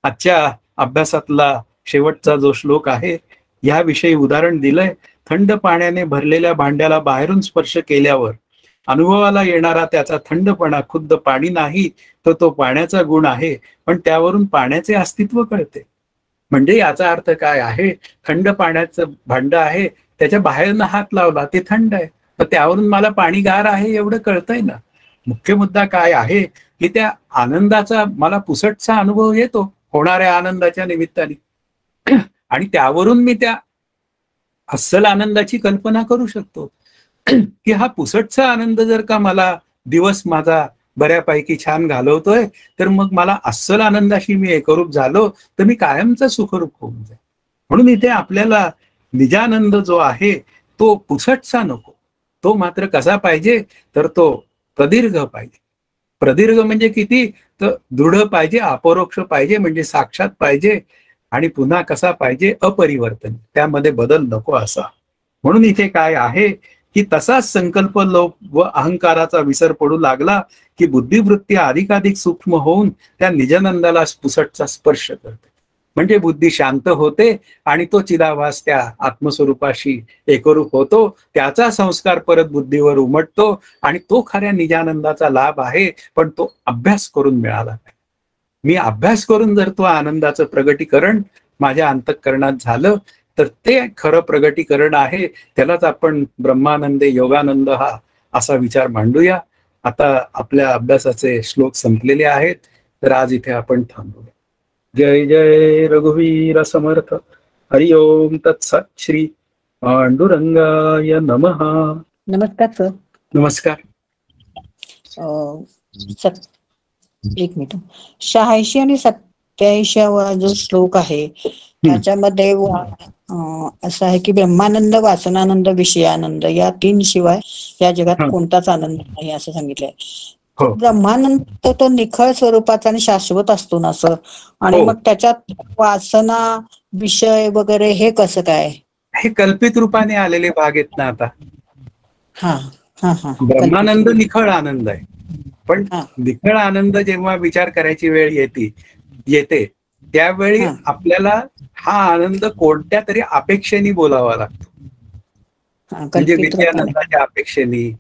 आजच्या अभ्यासातला शेवटचा जो श्लोक आहे याविषयी उदाहरण दिलंय. थंड पाण्याने भरलेल्या भांड्याला बाहेरून स्पर्श केल्यावर अनुभवाला येणारा त्याचा थंडपणा खुद्द पाणी नाही तर तो पाण्याचा गुण आहे, पण त्यावरून पाण्याचे अस्तित्व कळते. म्हणजे याचा अर्थ काय आहे, थंड पाण्याचं भांड आहे, त्याच्या बाहेरनं हात लावला ते थंड आहे, तर त्यावरून मला पाणी गार आहे एवढं कळतंय ना. मुख्य मुद्दा काय आहे, की त्या आनंदाचा मला पुसटचा अनुभव येतो होणाऱ्या आनंदाच्या निमित्ताने, आणि त्यावरून मी त्या अस्सल आनंदाची कल्पना करू शकतो, की हा पुसटचा आनंद जर का मला दिवस माझा बऱ्यापैकी छान घालवतोय तर मग मला अस्सल आनंदाशी मी एकरूप झालो तर मी कायमचा सुखरूप होऊन जाईल. म्हणून इथे आपल्याला निजानंद जो आहे तो पुसटचा नको, तो मात्र कसा पाहिजे तर तो प्रदीर्घ पाहिजे. प्रदीर्घ म्हणजे किती, तर दृढ पाहिजे, अपरोक्ष पाहिजे, म्हणजे साक्षात पाहिजे, आणि पुन्हा कसा पाहिजे, अपरिवर्तन, त्यामध्ये बदल नको असा. म्हणून इथे काय आहे, की तसाच संकल्प लोप व अहंकाराचा विसर पडू लागला की बुद्धिवृत्ती अधिकाधिक सूक्ष्म होऊन त्या निजानंदाला पुसटचा स्पर्श करते. म्हणजे बुद्धी शांत होते आणि तो चिदाभास त्या आत्मस्वरूपाशी एकरूप होतो. त्याचा संस्कार परत बुद्धीवर उमटतो आणि तो खऱ्या निजानंदाचा लाभ आहे, पण तो अभ्यास करून मिळाला. मी अभ्यास करून जर तो आनंदाचं प्रगटीकरण माझ्या अंतःकरणात झालं तर ते खरं प्रगटीकरण आहे. त्यालाच आपण ब्रह्मानंदे योगानंद हा असा विचार मांडूया. आता आपल्या अभ्यासाचे श्लोक संपलेले आहेत, तर आज इथे आपण थांबूया. जय जय रघुवीर समर्थ. हरि ओम तत्सत. श्री पांडुरंगाय नमः. नमस्कार सर. नमस्कार. एक मिनिट. 86 आणि 87 जो श्लोक आहे त्याच्यामध्ये असं आहे की ब्रह्मानंद, वासनानंद, विषयानंद या 3 शिवाय या जगात कोणताच आनंद नाही असं सांगितलंय. ब्रह्मानंद तो निखळ स्वरूपाचा आणि शाश्वत असतो ना सर, आणि मग त्याच्यात वासना, विषय वगैरे हे कसं काय? हे कल्पित रूपाने आलेले भाग आहेत ना. आता हा हा हा ब्रह्मानंद निखळ आनंद आहे, पण निखळ आनंद जेव्हा विचार करायची वेळ येते त्यावेळी आपल्याला हा आनंद कोणत्या तरी अपेक्षेने बोलावा लागतो. म्हणजे विद्यानंदाच्या अपेक्षेने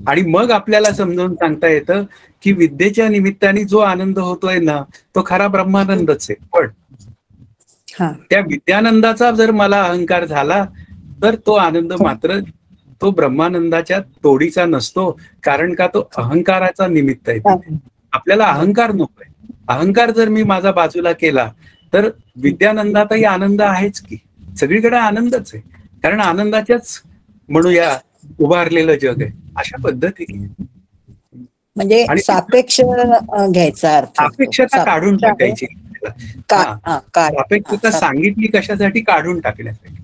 आणि मग आपल्याला समजावून सांगता येतं की विद्येच्या निमित्ताने जो आनंद होतोय ना तो खरा ब्रह्मानंदच आहे. पण त्या विद्यानंदाचा जर मला अहंकार झाला तर तो आनंद मात्र तो ब्रह्मानंदाच्या तोडीचा नसतो, कारण का तो अहंकाराचा निमित्त आहे. आपल्याला अहंकार नकोय. अहंकार जर मी माझा बाजूला केला तर विद्यानंदातही आनंद आहेच की, सगळीकडे आनंदच आहे, कारण आनंदाच्याच म्हणूया उभारलेलं जग आहे. अशा पद्धतीने म्हणजे सापेक्ष घ्यायचा अर्थ, सापेक्षता काढून टाकायची. सापेक्षता सांगितली कशासाठी? काढून टाकण्यासाठी.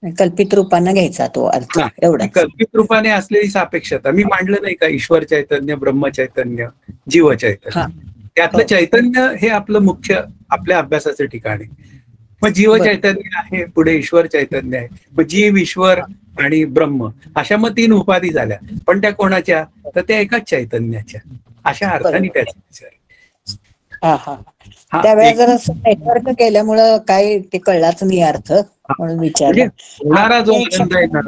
कल्पित रूपाने घ्यायचा तो अर्थ. एवढा कल्पित रूपाने असलेली सापेक्षता मी मांडलं नाही का? ईश्वर चैतन्य, ब्रह्म चैतन्य, जीव चैतन्य. त्यातलं चैतन्य हे आपलं मुख्य आपल्या अभ्यासाचं ठिकाण आहे. मग जीव चैतन्य आहे, पुढे ईश्वर चैतन्य आहे, मग जीव, ईश्वर आणि ब्रह्म अशा मग 3 उपाधी झाल्या. पण त्या कोणाच्या? तर त्या एकाच चैतन्याच्या. अशा अर्थाने त्याचा विचार. त्यावेळेस जर नेटवर्क केल्यामुळं काही ते कळलाच नाही अर्थ, म्हणून विचारला. होणारा जो आनंद आहे ना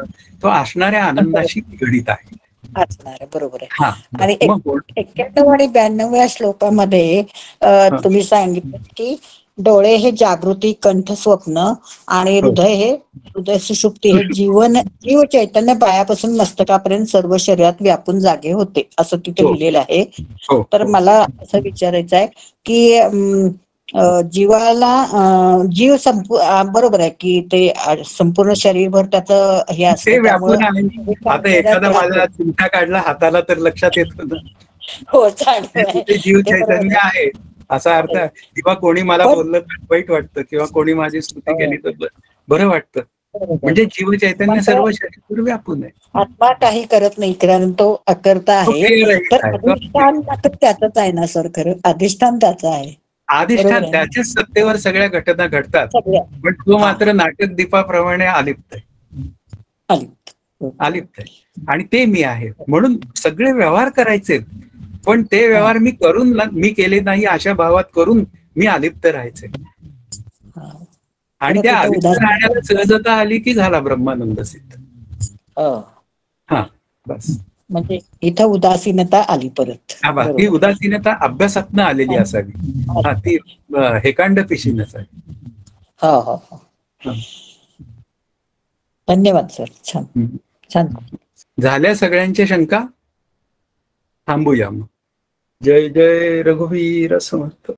तो असणाऱ्या आनंदाशी निगडीत आहे. असणार, बरोबर आहे. आणि 91 आणि 92व्या श्लोकामध्ये तुम्ही सांगितलं की डोळे हे जागृती, कंठ स्वप्न आणि हृदय सुषुप्ती हे जीव चैतन्य पायापासून मस्तकापर्यंत सर्व शरीरात व्यापून जागे होते असं तिथे लिहिलेलं आहे. तर मला असं विचारायचं आहे की जीव बरोबर आहे की ते संपूर्ण शरीरभर त्याचं हे असतं. आता एखादा माझा चिमटा काढला हाताला तर लक्षात येतो ना, हो, जीव चैतन्य आहे असा अर्थ. किंवा कोणी मला बोललं तर वाईट वाटतं, किंवा कोणी माझी स्तुती केली तर बरं वाटतं. म्हणजे जीव चैतन्य सर्व शरीर व्यापून आहे. आत्मा काही करत नाही, कारण तो अकर्ता आहे. तर अधिष्ठान त्याचंच आहे ना सर? खरं अधिष्ठान त्याचं आहे. अधिष्ठान त्याच्याच सत्तेवर सगळ्या घटना घडतात, पण तो मात्र नाटक दीपाप्रमाणे अलिप्त आहे. अलिप्त आहे आणि ते मी आहे. म्हणून सगळे व्यवहार करायचे, पण ते व्यवहार मी केले नाही अशा भावात करून मी अलिप्त राहायचे. आणि त्या अलिप्त राहण्याला सहजता आली की झाला ब्रह्मानंद सिद्ध. हा, बस. म्हणजे इथं उदासीनता आली परत. ही उदासीनता अभ्यासातनं आलेली असावी. ती हेकांड पिशी नसावी. धन्यवाद सर. छान छान झाल्या सगळ्यांच्या शंका? थांबूया मग. जय जय रघुवीर समर्थ.